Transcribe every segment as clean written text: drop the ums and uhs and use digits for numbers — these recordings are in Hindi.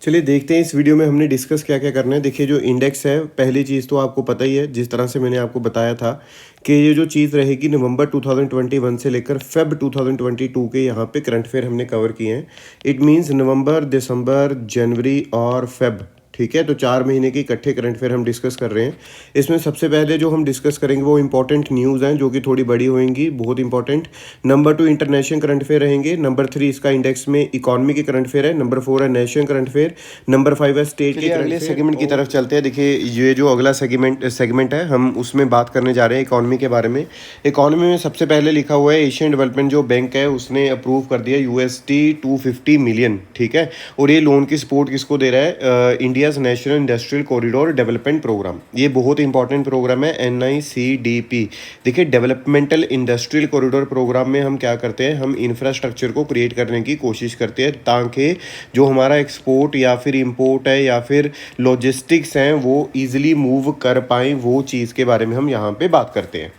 चलिए देखते हैं इस वीडियो में हमने डिस्कस क्या क्या करना है। देखिए जो इंडेक्स है, पहली चीज़ तो आपको पता ही है, जिस तरह से मैंने आपको बताया था कि ये जो चीज़ रहेगी नवंबर 2021 से लेकर फेब 2022 के यहाँ पे करंट अफेयर हमने कवर किए हैं। इट मीन्स नवंबर, दिसंबर, जनवरी और फेब, ठीक है। तो 4 महीने के इकट्ठे करंट अफेयर हम डिस्कस कर रहे हैं। इसमें सबसे पहले जो हम डिस्कस करेंगे वो इंपॉर्टेंट न्यूज़ हैं जो कि थोड़ी बड़ी होंगी, बहुत important. Number 2 international current affair रहेंगे। नंबर 3 इसका इंडेक्स में इकॉनमी के करंट अफेयर है। नंबर 4 है नेशनल करंट अफेयर। नंबर 5 है स्टेट के। अगले सेगमेंट की तरफ चलते हैं। देखिए ये जो अगला सेगमेंट है, हम उसमें बात करने जा रहे हैं इकॉनमी के बारे में। इकॉनमी में सबसे पहले लिखा हुआ है एशियन डेवलपमेंट जो बैंक है उसने अप्रूव कर दिया USD 250 मिलियन, ठीक है। और ये लोन की सपोर्ट किसको दे रहा है? India's national industrial corridor development program. ये बहुत इंपॉर्टेंट प्रोग्राम है, NICDP। देखिए डेवलपमेंटल इंडस्ट्रियल कॉरिडोर प्रोग्राम में हम क्या करते हैं, हम इंफ्रास्ट्रक्चर को क्रिएट करने की कोशिश करते हैं ताकि जो हमारा एक्सपोर्ट या फिर इंपोर्ट है या फिर लॉजिस्टिक्स हैं वो ईजिली मूव कर पाएँ, वो चीज़ के बारे में हम यहाँ पे बात करते हैं,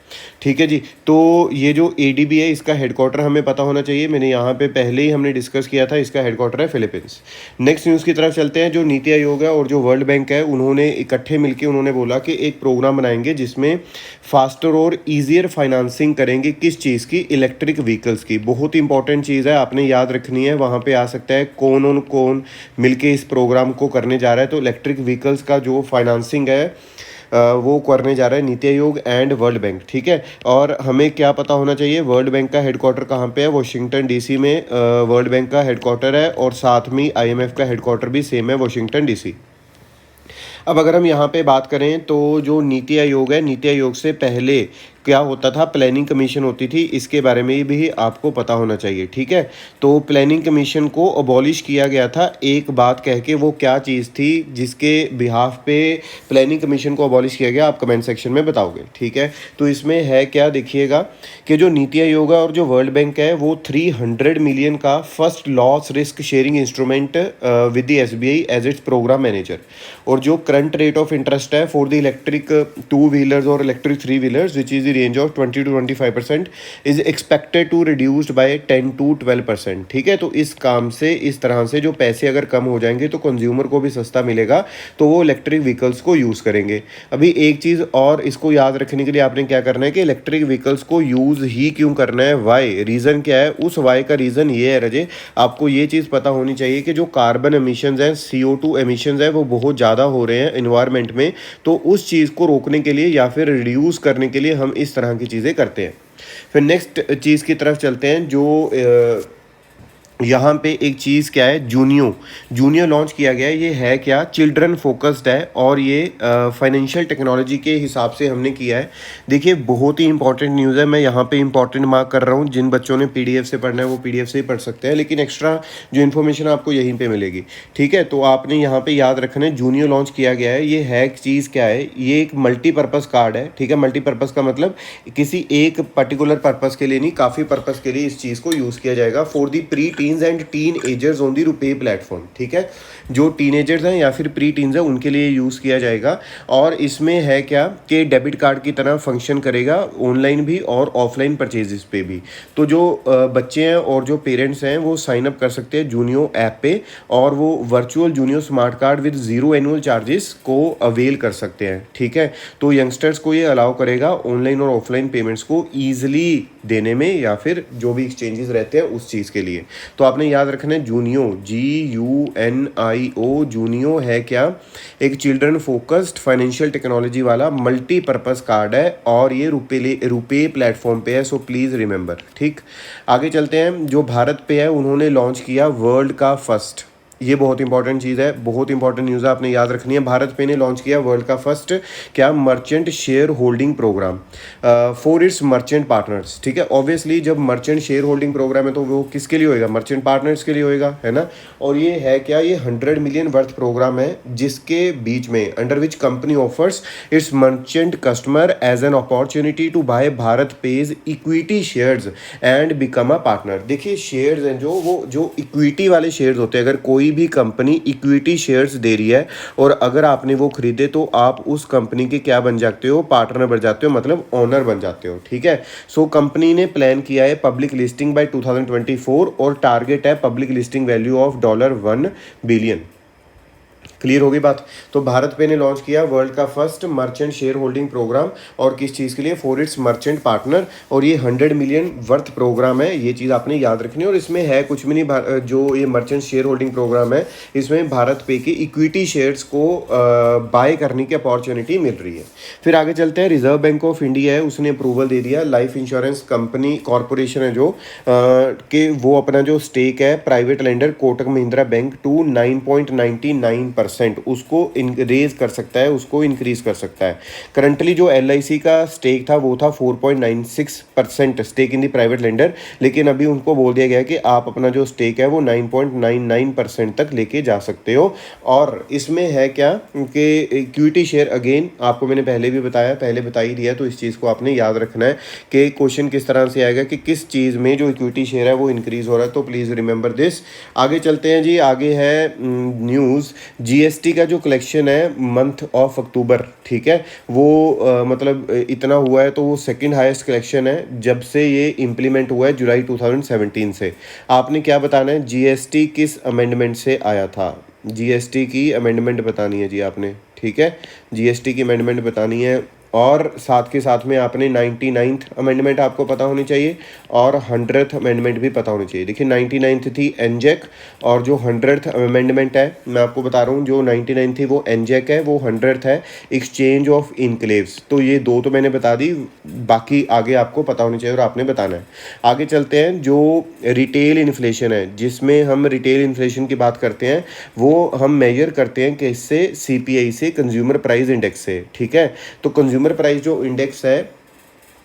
ठीक है जी। तो ये जो ADB है इसका हेडक्वार्टर हमें पता होना चाहिए। मैंने यहाँ पे पहले ही हमने डिस्कस किया था, इसका हेडक्वार्टर है फिलीपींस। नेक्स्ट न्यूज़ की तरफ चलते हैं। जो नीति आयोग है और जो वर्ल्ड बैंक है उन्होंने इकट्ठे मिलकर उन्होंने बोला कि एक प्रोग्राम बनाएंगे जिसमें फास्टर और ईजियर फाइनेंसिंग करेंगे। किस चीज़ की? इलेक्ट्रिक व्हीकल्स की। बहुत इंपॉर्टेंट चीज़ है, आपने याद रखनी है। वहाँ पे आ सकता है कौन मिलके इस प्रोग्राम को करने जा रहा है। तो इलेक्ट्रिक व्हीकल्स का जो फाइनेंसिंग है वो करने जा रहा है NITI Aayog and world bank, ठीक है। और हमें क्या पता होना चाहिए, वर्ल्ड बैंक का हेडक्वार्टर कहाँ पे है? वाशिंगटन DC में वर्ल्ड बैंक का हेडक्वार्टर है और साथ में IMF का हेडक्वार्टर भी सेम है, वाशिंगटन DC। अब अगर हम यहाँ पे बात करें तो जो नीति आयोग है, नीति आयोग से पहले क्या होता था? प्लानिंग कमीशन होती थी। इसके बारे में भी आपको पता होना चाहिए, ठीक है। तो प्लानिंग कमीशन को अबॉलिश किया गया था एक बात कह के। वो क्या चीज़ थी जिसके बिहाफ पे प्लानिंग कमीशन को अबॉलिश किया गया? आप कमेंट सेक्शन में बताओगे, ठीक है। तो इसमें है क्या, देखिएगा कि जो नीति आयोग है और जो वर्ल्ड बैंक है वो 300 मिलियन का first loss risk sharing instrument with the SBI as its program manager. और जो करंट रेट ऑफ इंटरेस्ट है फॉर द इलेक्ट्रिक 2 व्हीलर्स और electric 3 wheelers which is the range of 20 to 25% is expected to reduced by 10 to 12%, ठीक है। तो इस काम से, इस तरह से जो पैसे अगर कम हो जाएंगे तो कंज्यूमर को भी सस्ता मिलेगा, तो वो इलेक्ट्रिक व्हीकल्स को यूज़ करेंगे। अभी एक चीज़ और इसको याद रखने के लिए आपने क्या करना है कि इलेक्ट्रिक व्हीकल्स को यूज़ ही क्यों करना है, वाई, रीज़न क्या है? उस वाई का रीज़न ये है रजे, आपको ये चीज़ पता होनी चाहिए कि जो कार्बन एमिशंस हैं, CO2 एमिशंस हैं, वो बहुत ज़्यादा हो रहे हैं इन्वायरमेंट में। तो उस चीज़ को रोकने के लिए या फिर रिड्यूस करने के लिए हम इस तरह की चीज़ें करते हैं। फिर नेक्स्ट चीज़ की तरफ चलते हैं। जो यहाँ पे एक चीज़ क्या है, जूनियो लॉन्च किया गया है। ये है क्या? चिल्ड्रन फोकस्ड है और ये फाइनेंशियल टेक्नोलॉजी के हिसाब से हमने किया है। देखिए बहुत ही इंपॉर्टेंट न्यूज़ है। मैं यहाँ पे इंपॉर्टेंट मार्क कर रहा हूँ। जिन बच्चों ने PDF से पढ़ना है वो PDF से ही पढ़ सकते हैं, लेकिन एक्स्ट्रा जो इन्फॉर्मेशन आपको यहीं पे मिलेगी, ठीक है। तो आपने यहाँ पे याद रखना है जूनियो लॉन्च किया गया है। ये है चीज़ क्या है? ये एक मल्टीपर्पज़ कार्ड है, ठीक है। मल्टीपर्पज़ का मतलब किसी एक पर्टिकुलर पर्पज़ के लिए नहीं, काफ़ी पर्पज़ के लिए इस चीज़ को यूज़ किया जाएगा for the pre teens and teen agers on the RuPay platform, ठीक है। जो टीनेजर्स हैं या फिर प्री टीन्स हैं उनके लिए यूज़ किया जाएगा। और इसमें है क्या कि डेबिट कार्ड की तरह फंक्शन करेगा, ऑनलाइन भी और ऑफलाइन परचेजेस पे भी। तो जो बच्चे हैं और जो पेरेंट्स हैं वो साइन अप कर सकते हैं जूनियो ऐप पे और वो virtual Junio smart card with 0 annual charges को अवेल कर सकते हैं, ठीक है। तो यंगस्टर्स को ये अलाउ करेगा ऑनलाइन और ऑफलाइन पेमेंट्स को ईजिली देने में या फिर जो भी एक्सचेंजेस रहते हैं उस चीज़ के लिए। तो आपने याद रखना है जूनियो, GUNIO, जूनियो है क्या? एक चिल्ड्रन फोकस्ड फाइनेंशियल टेक्नोलॉजी वाला मल्टीपर्पज़ कार्ड है और ये रुपे प्लेटफॉर्म पे है। सो प्लीज़ रिमेंबर, ठीक। आगे चलते हैं। जो भारत पे है उन्होंने लॉन्च किया वर्ल्ड का फर्स्ट, ये बहुत इंपॉर्टेंट चीज़ है, बहुत इंपॉर्टेंट न्यूज़ है, आपने याद रखनी है। भारत पे ने लॉन्च किया वर्ल्ड का फर्स्ट क्या? Merchant share holding program for its merchant partners, ठीक है। ऑब्वियसली जब मर्चेंट शेयर होल्डिंग प्रोग्राम है तो वो किसके लिए होएगा? मर्चेंट पार्टनर्स के लिए होएगा, है ना। और ये है क्या? ये 100 मिलियन वर्थ प्रोग्राम है जिसके बीच में under which company offers its merchant customer as an opportunity to buy BharatPe's equity shares and become a partner. देखिए शेयर्स हैं जो इक्विटी वाले शेयर्स होते हैं। अगर कोई भी कंपनी इक्विटी शेयर्स दे रही है और अगर आपने वो खरीदे तो आप उस कंपनी के क्या बन जाते हो? पार्टनर बन जाते हो, मतलब ओनर बन जाते हो, ठीक है। सो कंपनी ने प्लान किया है पब्लिक लिस्टिंग बाय 2024 और टारगेट है public listing value of $1 billion. Clear होगी बात। तो भारत पे ने लॉन्च किया वर्ल्ड का first merchant share holding program, और किस चीज़ के लिए, फॉर इट्स मर्चेंट पार्टनर, और ये 100 मिलियन वर्थ प्रोग्राम है, ये चीज़ आपने याद रखनी है। और इसमें है कुछ भी नहीं, जो ये मर्चेंट शेयर होल्डिंग प्रोग्राम है इसमें भारत पे के इक्विटी शेयर्स को बाय करने की अपॉर्चुनिटी मिल रही है। फिर आगे चलते हैं, रिजर्व बैंक ऑफ इंडिया है उसने अप्रूवल दे दिया, लाइफ इंश्योरेंस कंपनी कॉरपोरेशन है जो कि वो अपना जो स्टेक है private lender Kotak Mahindra bank to 9.99% उसको रेज कर सकता है, उसको इंक्रीज कर सकता है। करंटली जो LIC का स्टेक था वो था 4.96% stake in the private lender, लेकिन अभी उनको बोल दिया गया कि आप अपना जो स्टेक है वो 9.99% तक लेके जा सकते हो। और इसमें है क्या कि इक्विटी शेयर, अगेन आपको मैंने पहले भी बताया, पहले बता ही दिया, तो इस चीज़ को आपने याद रखना है कि क्वेश्चन किस तरह से आएगा कि किस चीज़ में जो इक्विटी शेयर है वो इंक्रीज हो रहा है, तो प्लीज़ रिमेंबर दिस। आगे चलते हैं जी, आगे है न्यूज़, GST का जो कलेक्शन है मंथ ऑफ अक्टूबर, ठीक है, वो मतलब इतना हुआ है, तो वो सेकंड हाईएस्ट कलेक्शन है जब से ये इम्प्लीमेंट हुआ है जुलाई 2017 से। आपने क्या बताना है, GST किस अमेंडमेंट से आया था, GST की अमेंडमेंट बतानी है जी आपने, ठीक है, GST की अमेंडमेंट बतानी है। और साथ के साथ में आपने 99th अमेंडमेंट आपको पता होनी चाहिए और 100th अमेंडमेंट भी पता होनी चाहिए। देखिए 99th थी एनजेक, और जो 100th अमेंडमेंट है मैं आपको बता रहा हूँ, जो 99 थी वो एनजेक है, वो 100th है एक्सचेंज ऑफ इनक्लेव्स। तो ये दो तो मैंने बता दी, बाकी आगे आपको पता होनी चाहिए और आपने बताना है। आगे चलते हैं, जो रिटेल इन्फ्लेशन है, जिसमें हम रिटेल इन्फ्लेशन की बात करते हैं, वो हम मेजर करते हैं किससे, CPI से, कंज्यूमर प्राइस इंडेक्स से, ठीक है। तो कंज्यूमर प्राइस जो इंडेक्स है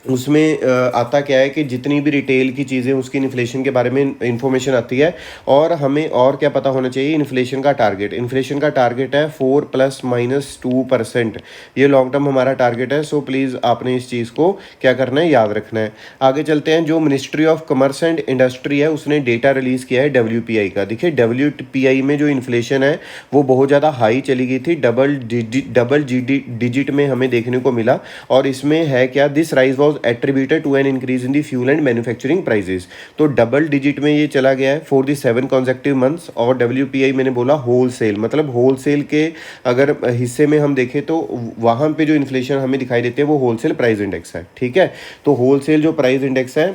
उसमें आता क्या है कि जितनी भी रिटेल की चीज़ें उसकी इन्फ्लेशन के बारे में इंफॉर्मेशन आती है। और हमें और क्या पता होना चाहिए, इन्फ्लेशन का टारगेट, इन्फ्लेशन का टारगेट है 4 ± 2%, ये लॉन्ग टर्म हमारा टारगेट है। सो प्लीज़ आपने इस चीज़ को क्या करना है, याद रखना है। आगे चलते हैं, जो ministry of commerce and industry है उसने डेटा रिलीज़ किया है WPI का। देखिए WPI में जो इन्फ्लेशन है वो बहुत ज़्यादा हाई चली गई थी, डबल डिजिट में हमें देखने को मिला। और इसमें है क्या, this rise was attributed to an increase in the fuel and manufacturing prices। तो डबल डिजिट में ये चला गया है फॉर दी 7 consecutive months। और WPI मैंने बोला होलसेल, मतलब होलसेल के अगर हिस्से में हम देखें तो वहाँ पे जो इन्फ्लेशन हमें दिखाई देते हैं वो होलसेल प्राइस इंडेक्स है, ठीक है। तो होलसेल जो प्राइस इंडेक्स है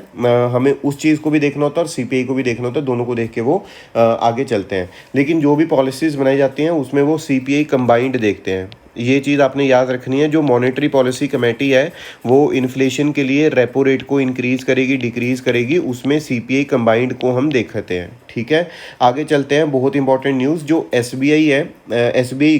हमें उस चीज़ को भी देखना होता है और CPI को भी देखना होता है, दोनों को देख के वो आगे चलते हैं। लेकिन जो भी पॉलिसीज़ बनाई जाती हैं उसमें वो CPI कंबाइंड देखते हैं, ये चीज़ आपने याद रखनी है। जो मॉनेटरी पॉलिसी कमेटी है वो इन्फ्लेशन के लिए रेपो रेट को इंक्रीज़ करेगी, डिक्रीज़ करेगी, उसमें CPI कंबाइंड को हम देखते हैं, ठीक है। आगे चलते हैं, बहुत इंपॉर्टेंट न्यूज़, जो SBI है, SBI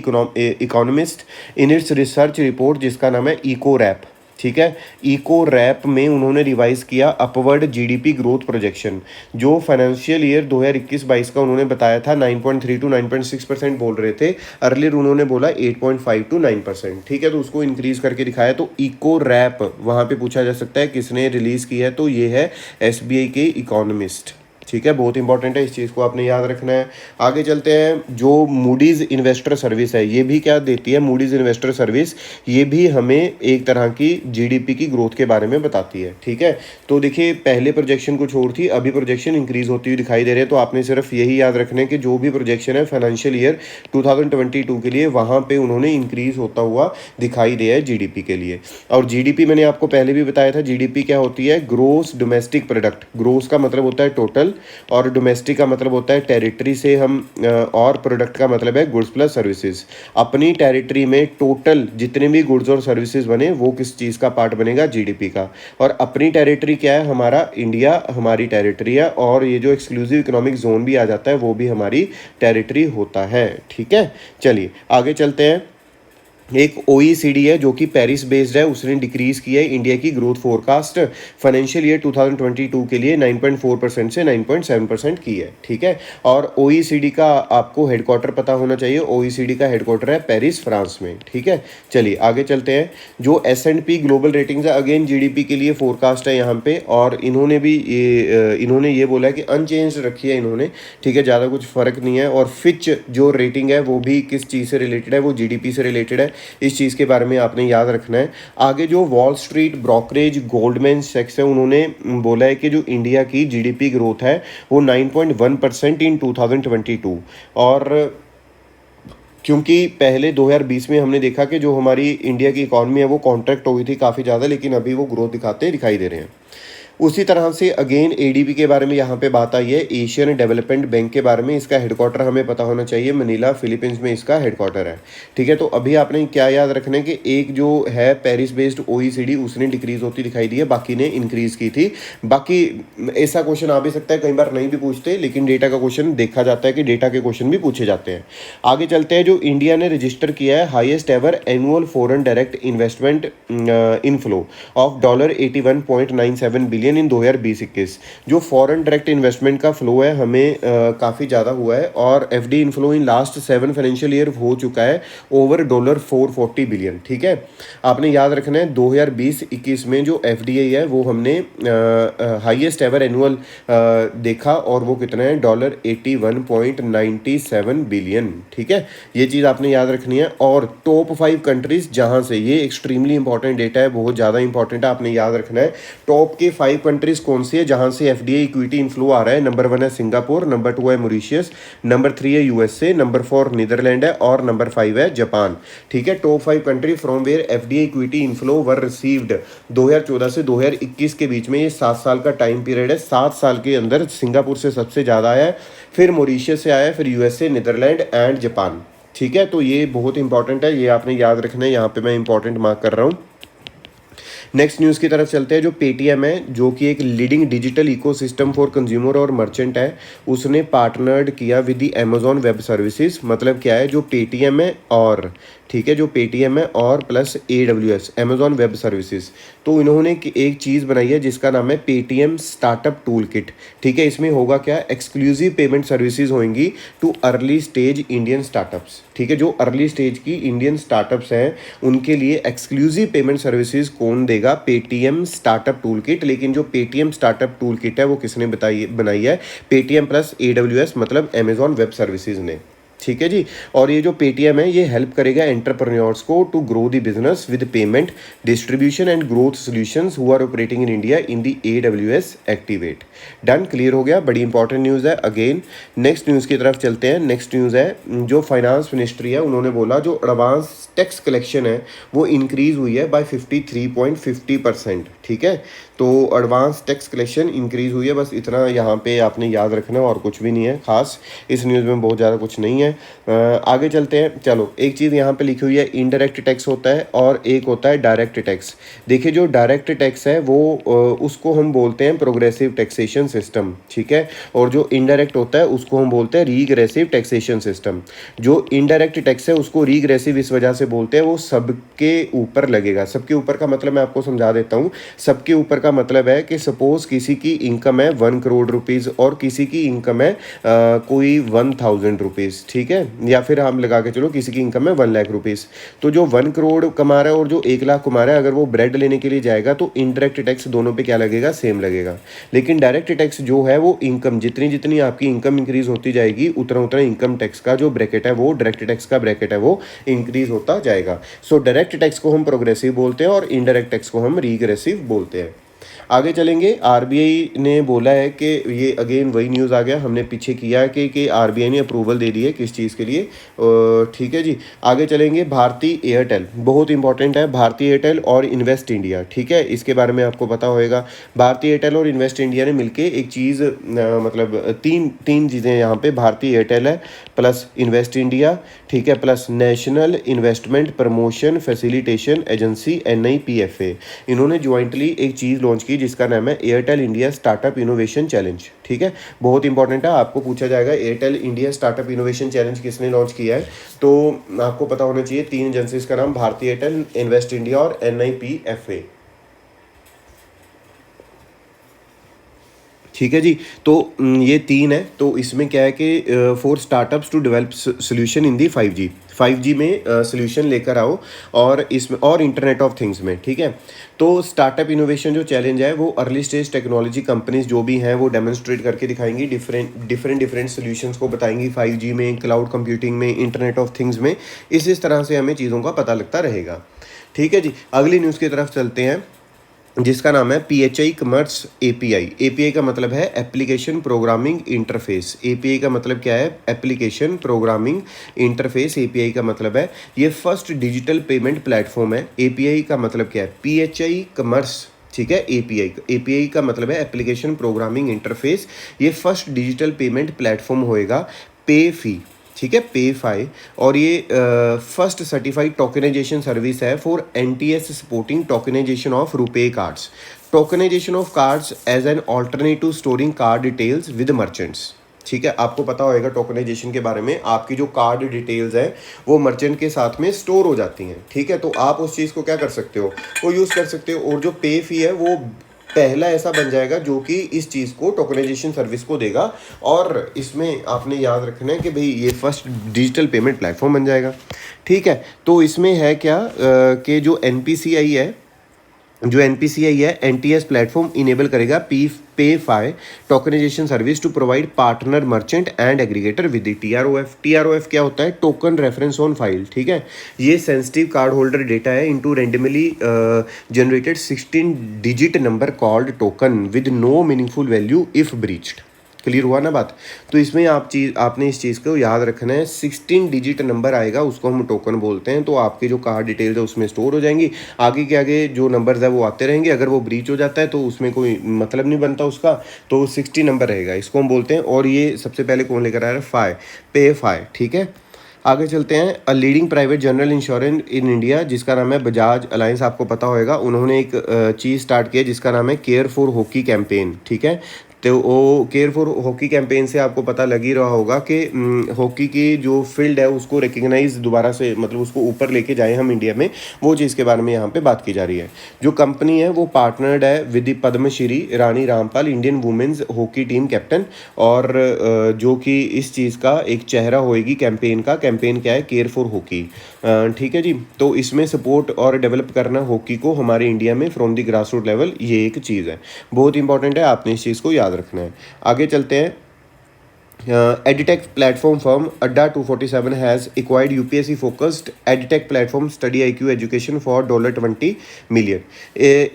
economist in its research report जिसका नाम है इको रैप, ठीक है, इको रैप में उन्होंने रिवाइज किया अपवर्ड GDP ग्रोथ प्रोजेक्शन। जो फाइनेंशियल ईयर 2021-22 का उन्होंने बताया था 9.3 to 9.6% बोल रहे थे, अर्लियर उन्होंने बोला 8.5 to 9%, ठीक है, तो उसको इंक्रीज करके दिखाया। तो इको रैप वहाँ पे पूछा जा सकता है किसने रिलीज़ की है, तो ये है SBI के इकोनॉमिस्ट, ठीक है, बहुत इंपॉर्टेंट है, इस चीज़ को आपने याद रखना है। आगे चलते हैं, जो मूडीज़ इन्वेस्टर सर्विस है, ये भी क्या देती है, मूडीज़ इन्वेस्टर सर्विस, ये भी हमें एक तरह की GDP की ग्रोथ के बारे में बताती है, ठीक है। तो देखिए पहले प्रोजेक्शन कुछ और थी, अभी प्रोजेक्शन इंक्रीज होती हुई दिखाई दे रहे हैं। तो आपने सिर्फ यही याद रखना है कि जो भी प्रोजेक्शन है फाइनेंशियल ईयर 2022 के लिए, वहाँ पर उन्होंने इंक्रीज होता हुआ दिखाई दिया है GDP के लिए। और GDP मैंने आपको पहले भी बताया था, GDP क्या होती है, ग्रोस डोमेस्टिक प्रोडक्ट। ग्रोस का मतलब होता है टोटल, और डोमेस्टिक का मतलब होता है टेरिटरी से हम, और प्रोडक्ट का मतलब है गुड्स प्लस सर्विसेज। अपनी टेरिटरी में टोटल जितने भी गुड्स और सर्विसेज बने वो किस चीज़ का पार्ट बनेगा, GDP का। और अपनी टेरिटरी क्या है, हमारा इंडिया हमारी टेरिटरी है, और ये जो एक्सक्लूसिव इकोनॉमिक जोन भी आ जाता है वो भी हमारी टेरिटरी होता है, ठीक है। चलिए आगे चलते हैं, एक OECD है जो कि पेरिस बेस्ड है, उसने डिक्रीज किया है इंडिया की ग्रोथ फोरकास्ट फाइनेंशियल ईयर 2022 के लिए 9.4% से 9.7% की है, ठीक है। और OECD का आपको हेडक्वार्टर पता होना चाहिए, OECD का हेडक्वार्टर है पेरिस फ्रांस में, ठीक है। चलिए आगे चलते हैं, जो S&P ग्लोबल रेटिंग्स है, अगेन GDP के लिए फोरकास्ट है यहाँ पे, और इन्होंने भी ये बोला है कि अनचेंज रखी है इन्होंने, ठीक है, ज़्यादा कुछ फ़र्क नहीं है। और फिच जो रेटिंग है वो भी किस चीज़ से रिलेटेड है, वो GDP से रिलेटेड है, इस चीज़ के बारे में आपने याद रखना है। आगे जो वॉल स्ट्रीट ब्रोकरेज गोल्डमैन सैक्स है, उन्होंने बोला है कि जो इंडिया की GDP ग्रोथ है वो 9.1% इन 2022, और क्योंकि पहले 2020 में हमने देखा कि जो हमारी इंडिया की इकॉनमी है वो कॉन्ट्रैक्ट हो गई थी काफ़ी ज़्यादा, लेकिन अभी वो ग्रोथ दिखाई दे रहे हैं। उसी तरह से अगेन एडीबी के बारे में यहाँ पे बात आई है, एशियन डेवलपमेंट बैंक के बारे में। इसका हेडक्वार्टर हमें पता होना चाहिए, मनीला फिलीपींस में इसका हेडक्वार्टर है। ठीक है, तो अभी आपने क्या याद रखना है कि एक जो है पेरिस बेस्ड ओईसीडी उसने डिक्रीज होती दिखाई दी है, बाकी ने इंक्रीज की थी। बाकी ऐसा क्वेश्चन आ भी सकता है, कई बार नहीं भी पूछते, लेकिन डेटा का क्वेश्चन देखा जाता है कि डेटा के क्वेश्चन भी पूछे जाते हैं। आगे चलते हैं, जो इंडिया ने रजिस्टर किया है highest ever annual foreign direct investment inflow of $81.97 billion in 2020-21। जो फॉरेन डायरेक्ट इन्वेस्टमेंट का फ्लो है हमें काफ़ी ज़्यादा हुआ है, और FD inflow in last 7 financial year हो चुका है ओवर $440 बिलियन। ठीक है, आपने याद रखना है 2020-21 में जो एफडीआई है वो हमने हाईएस्ट एवर एनुअल देखा, और वो कितना है $81.97 बिलियन। ठीक है, ये चीज़ आपने याद रखनी है। और टॉप 5 कंट्रीज जहाँ से, ये एक्सट्रीमली इंपॉर्टेंट डेटा है, बहुत ज़्यादा इंपॉर्टेंट है, आपने याद रखना है। टॉप के 5 कंट्रीज कौन सी है जहाँ से एफडीआई इक्विटी इनफ्लो आ रहा है? नंबर 1 है सिंगापुर, नंबर 2 है मॉरिशस, नंबर 3 है यूएसए, नंबर 4 नीदरलैंड है, और नंबर 5 है जापान। ठीक है, top 5 country from where FDI equity inflow were received 2014 से 2021 के बीच में। ये 7 साल का टाइम पीरियड है। 7 साल के अंदर सिंगापुर से सबसे ज़्यादा आया है, फिर मॉरिशस से आया है, फिर यूएसए, नीदरलैंड एंड जापान। ठीक है, तो ये बहुत इंपॉर्टेंट है, ये आपने याद रखना है, यहाँ पे मैं इंपॉर्टेंट मार्क कर रहा हूँ। नेक्स्ट न्यूज़ की तरफ चलते हैं। जो पेटीएम है, जो कि एक leading digital ecosystem for consumer और मर्चेंट है, उसने पार्टनर्ड किया with the Amazon web services. मतलब क्या है, जो पेटीएम है और, ठीक है, जो पेटीएम है और plus AWS Amazon web services, तो इन्होंने एक चीज़ बनाई है जिसका नाम है पेटीएम स्टार्टअप टूल किट। ठीक है, इसमें होगा क्या, एक्सक्लूसिव पेमेंट सर्विसेज होंगी too early stage Indian startups. ठीक है, जो अर्ली स्टेज की इंडियन स्टार्टअप्स हैं उनके लिए एक्सक्लूसिव पेमेंट सर्विसेज कौन देगा? Paytm startup tool kit. लेकिन जो पेटीएम स्टार्टअप टूल किट है वो किसने बनाई है? पेटीएम प्लस AWS मतलब अमेजॉन वेब सर्विसेज ने। ठीक है जी, और ये जो पेटीएम है ये हेल्प करेगा एंटरप्रेन्योर्स को to grow the business with payment distribution and growth solutions who are operating in India in the AWS activate. Done, clear हो गया, बड़ी इंपॉर्टेंट न्यूज़ है। अगेन नेक्स्ट न्यूज़ की तरफ चलते हैं। नेक्स्ट न्यूज़ है, जो फाइनेंस मिनिस्ट्री है उन्होंने बोला जो एडवांस टैक्स कलेक्शन है वो इंक्रीज़ हुई है बाय 53.50%। ठीक है, तो एडवांस टैक्स कलेक्शन इंक्रीज़ हुई है, बस इतना यहाँ पे आपने याद रखना है, और कुछ भी नहीं है खास इस न्यूज़ में, बहुत ज़्यादा कुछ नहीं है। आगे चलते हैं। चलो, एक चीज़ यहाँ पे लिखी हुई है, इनडायरेक्ट टैक्स होता है और एक होता है डायरेक्ट टैक्स। देखिए, जो डायरेक्ट टैक्स है वो उसको हम बोलते हैं प्रोग्रेसिव टैक्सेशन सिस्टम। ठीक है, और जो इनडायरेक्ट होता है उसको हम बोलते हैं रीग्रेसिव टैक्सेशन सिस्टम। जो इनडायरेक्ट टैक्स है उसको रीग्रेसिव इस वजह से बोलते हैं, वो सबके ऊपर लगेगा। सबके ऊपर का मतलब मैं आपको समझा देता हूँ। सबके ऊपर का मतलब है कि सपोज किसी की इनकम है 1 करोड़ रुपीज़ और किसी की इनकम है कोई 1000 रुपीज़। ठीक है, या फिर हम लगा के चलो किसी की इनकम है 1 लाख रुपीज़। तो जो 1 करोड़ कमा रहा है और जो 1 लाख कमा रहा है, अगर वो ब्रेड लेने के लिए जाएगा तो इनडायरेक्ट टैक्स दोनों पे क्या लगेगा? सेम लगेगा। लेकिन डायरेक्ट टैक्स जो है वो इनकम, जितनी जितनी आपकी इनकम इंक्रीज होती जाएगी उतना उतना इनकम टैक्स का जो ब्रैकेट है, वो डायरेक्ट टैक्स का ब्रैकेट है, वो इंक्रीज होता जाएगा। सो डायरेक्ट टैक्स को हम प्रोग्रेसिव बोलते हैं और इनडायरेक्ट टैक्स को हम रीग्रेसिव बोलते हैं। आगे चलेंगे। आरबीआई ने बोला है कि ये अगेन वही न्यूज़ आ गया, हमने पीछे किया है कि आरबीआई ने अप्रूवल दे दी है किस चीज़ के लिए। ठीक है जी, आगे चलेंगे। भारती एयरटेल बहुत इंपॉर्टेंट है, भारती एयरटेल और इन्वेस्ट इंडिया। ठीक है, इसके बारे में आपको पता होएगा। भारती एयरटेल और इन्वेस्ट इंडिया ने मिलके एक चीज़ मतलब तीन चीज़ें यहाँ पे, भारती एयरटेल है प्लस इन्वेस्ट इंडिया, ठीक है, plus national investment promotion facilitation agency NIPFA, इन्होंने ज्वाइंटली एक चीज़ लॉन्च की जिसका नाम है Airtel India startup innovation challenge. ठीक है, बहुत इंपॉर्टेंट है, आपको पूछा जाएगा Airtel India startup innovation challenge किसने लॉन्च किया है, तो आपको पता होना चाहिए 3 एजेंसीज का नाम, भारती एयरटेल, इन्वेस्ट इंडिया और NIPFA। ठीक है जी, तो ये 3 है। तो इसमें क्या है कि for startups to develop solution in the 5G में सोल्यूशन लेकर आओ, और इसमें और इंटरनेट ऑफ थिंग्स में। ठीक है, तो स्टार्टअप इनोवेशन जो चैलेंज है वो अर्ली स्टेज टेक्नोलॉजी कंपनीज जो भी हैं वो डेमोन्स्ट्रेट करके दिखाएंगी, डिफरेंट सोल्यूशंस को बताएंगी 5G में, क्लाउड कंप्यूटिंग में, इंटरनेट ऑफ थिंग्स में। इस तरह से हमें चीज़ों का पता लगता रहेगा। ठीक है जी, अगली न्यूज़ की तरफ चलते हैं। जिसका नाम है PHI कमर्स API। API का मतलब है एप्लीकेशन प्रोग्रामिंग इंटरफेस। API का मतलब क्या है? एप्लीकेशन प्रोग्रामिंग इंटरफेस API का मतलब है ये फर्स्ट डिजिटल पेमेंट प्लेटफॉर्म है। API का मतलब क्या है? PHI कमर्स, ठीक है। API का मतलब है एप्लीकेशन प्रोग्रामिंग इंटरफेस। ये फर्स्ट डिजिटल पेमेंट प्लेटफॉर्म होएगा पे फी, ठीक है, पे फाई। और ये फर्स्ट सर्टिफाइड टोकनाइजेशन सर्विस है for NTS supporting tokenization of RuPay cards. Tokenization of cards as an alternative storing card details with merchants, ठीक है। आपको पता होगा टोकनाइजेशन के बारे में, आपकी जो कार्ड डिटेल्स हैं वो मर्चेंट के साथ में स्टोर हो जाती हैं, ठीक है। तो आप उस चीज़ को क्या कर सकते हो? वो यूज़ कर सकते हो। और जो पे फी है वो पहला ऐसा बन जाएगा जो कि इस चीज़ को टोकनाइजेशन सर्विस को देगा। और इसमें आपने याद रखना है कि भाई ये फर्स्ट डिजिटल पेमेंट प्लेटफॉर्म बन जाएगा, ठीक है। तो इसमें है क्या कि जो NPCI है, जो NPCI है NTS प्लेटफॉर्म इनेबल करेगा PayFi tokenization service to provide partner merchant and aggregator with TROF। TROF क्या होता है? टोकन रेफरेंस ऑन फाइल, ठीक है। ये सेंसिटिव कार्ड होल्डर डेटा है into randomly generated 16 digit number called token with no meaningful value if breached. Clear हुआ ना बात? तो इसमें आपने इस चीज़ को याद रखना है। 16 डिजिट नंबर आएगा, उसको हम टोकन बोलते हैं। तो आपकी जो कार्ड डिटेल्स है उसमें स्टोर हो जाएंगी। आगे के आगे जो नंबर्स है वो आते रहेंगे। अगर वो ब्रीच हो जाता है तो उसमें कोई मतलब नहीं बनता उसका, तो 60 नंबर रहेगा, इसको हम बोलते हैं। और ये सबसे पहले कौन लेकर आया है? पे फाई, ठीक है। आगे चलते हैं। A leading private general insurance in India, जिसका नाम है बजाज अलायंस, आपको पता होगा। उन्होंने एक चीज़ स्टार्ट किया जिसका नाम है केयर फॉर हॉकी कैंपेन, ठीक है। तो वो केयर फॉर हॉकी कैंपेन से आपको पता लग ही रहा होगा कि हॉकी की जो फील्ड है उसको रिकग्नाइज दोबारा से, मतलब उसको ऊपर लेके जाए हम इंडिया में, वो चीज़ के बारे में यहाँ पे बात की जा रही है। जो कंपनी है वो पार्टनर्ड है with Padmashri Rani Rampal, Indian women's hockey team captain. और जो कि इस चीज़ का एक चेहरा होएगी कैंपेन का। कैंपेन क्या है? केयर फॉर हॉकी, ठीक है जी। तो इसमें सपोर्ट और डेवलप करना हॉकी को हमारे इंडिया में from the grass root level, ये एक चीज़ है, बहुत इंपॉर्टेंट है, आपने इस चीज़ को याद रखना है। आगे चलते हैं। edtech platform firm Adda 247 has acquired UPSC focused edtech platform Study IQ Education for $20 million।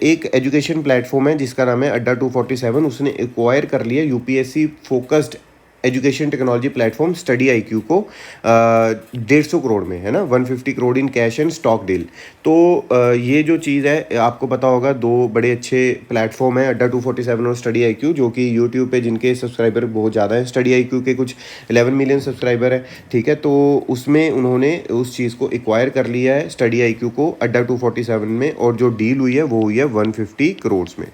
एक एजुकेशन प्लेटफॉर्म है जिसका नाम है Adda 247, उसने एक्वायर कर लिया UPSC focused education technology platform study IQ को 150 करोड़ में, है ना, 150 crore in cash and stock deal. तो ये जो चीज़ है आपको पता होगा, दो बड़े अच्छे प्लेटफॉर्म है Adda 247 और स्टडी IQ, जो कि यूट्यूब पे जिनके सब्सक्राइबर बहुत ज़्यादा है। स्टडी IQ के कुछ 11 मिलियन सब्सक्राइबर है, ठीक है। तो उसमें उन्होंने उस चीज़ को एक्वायर कर लिया है स्टडी IQ को Adda 247 में, और जो डील हुई है वो हुई है 150 करोड़ में।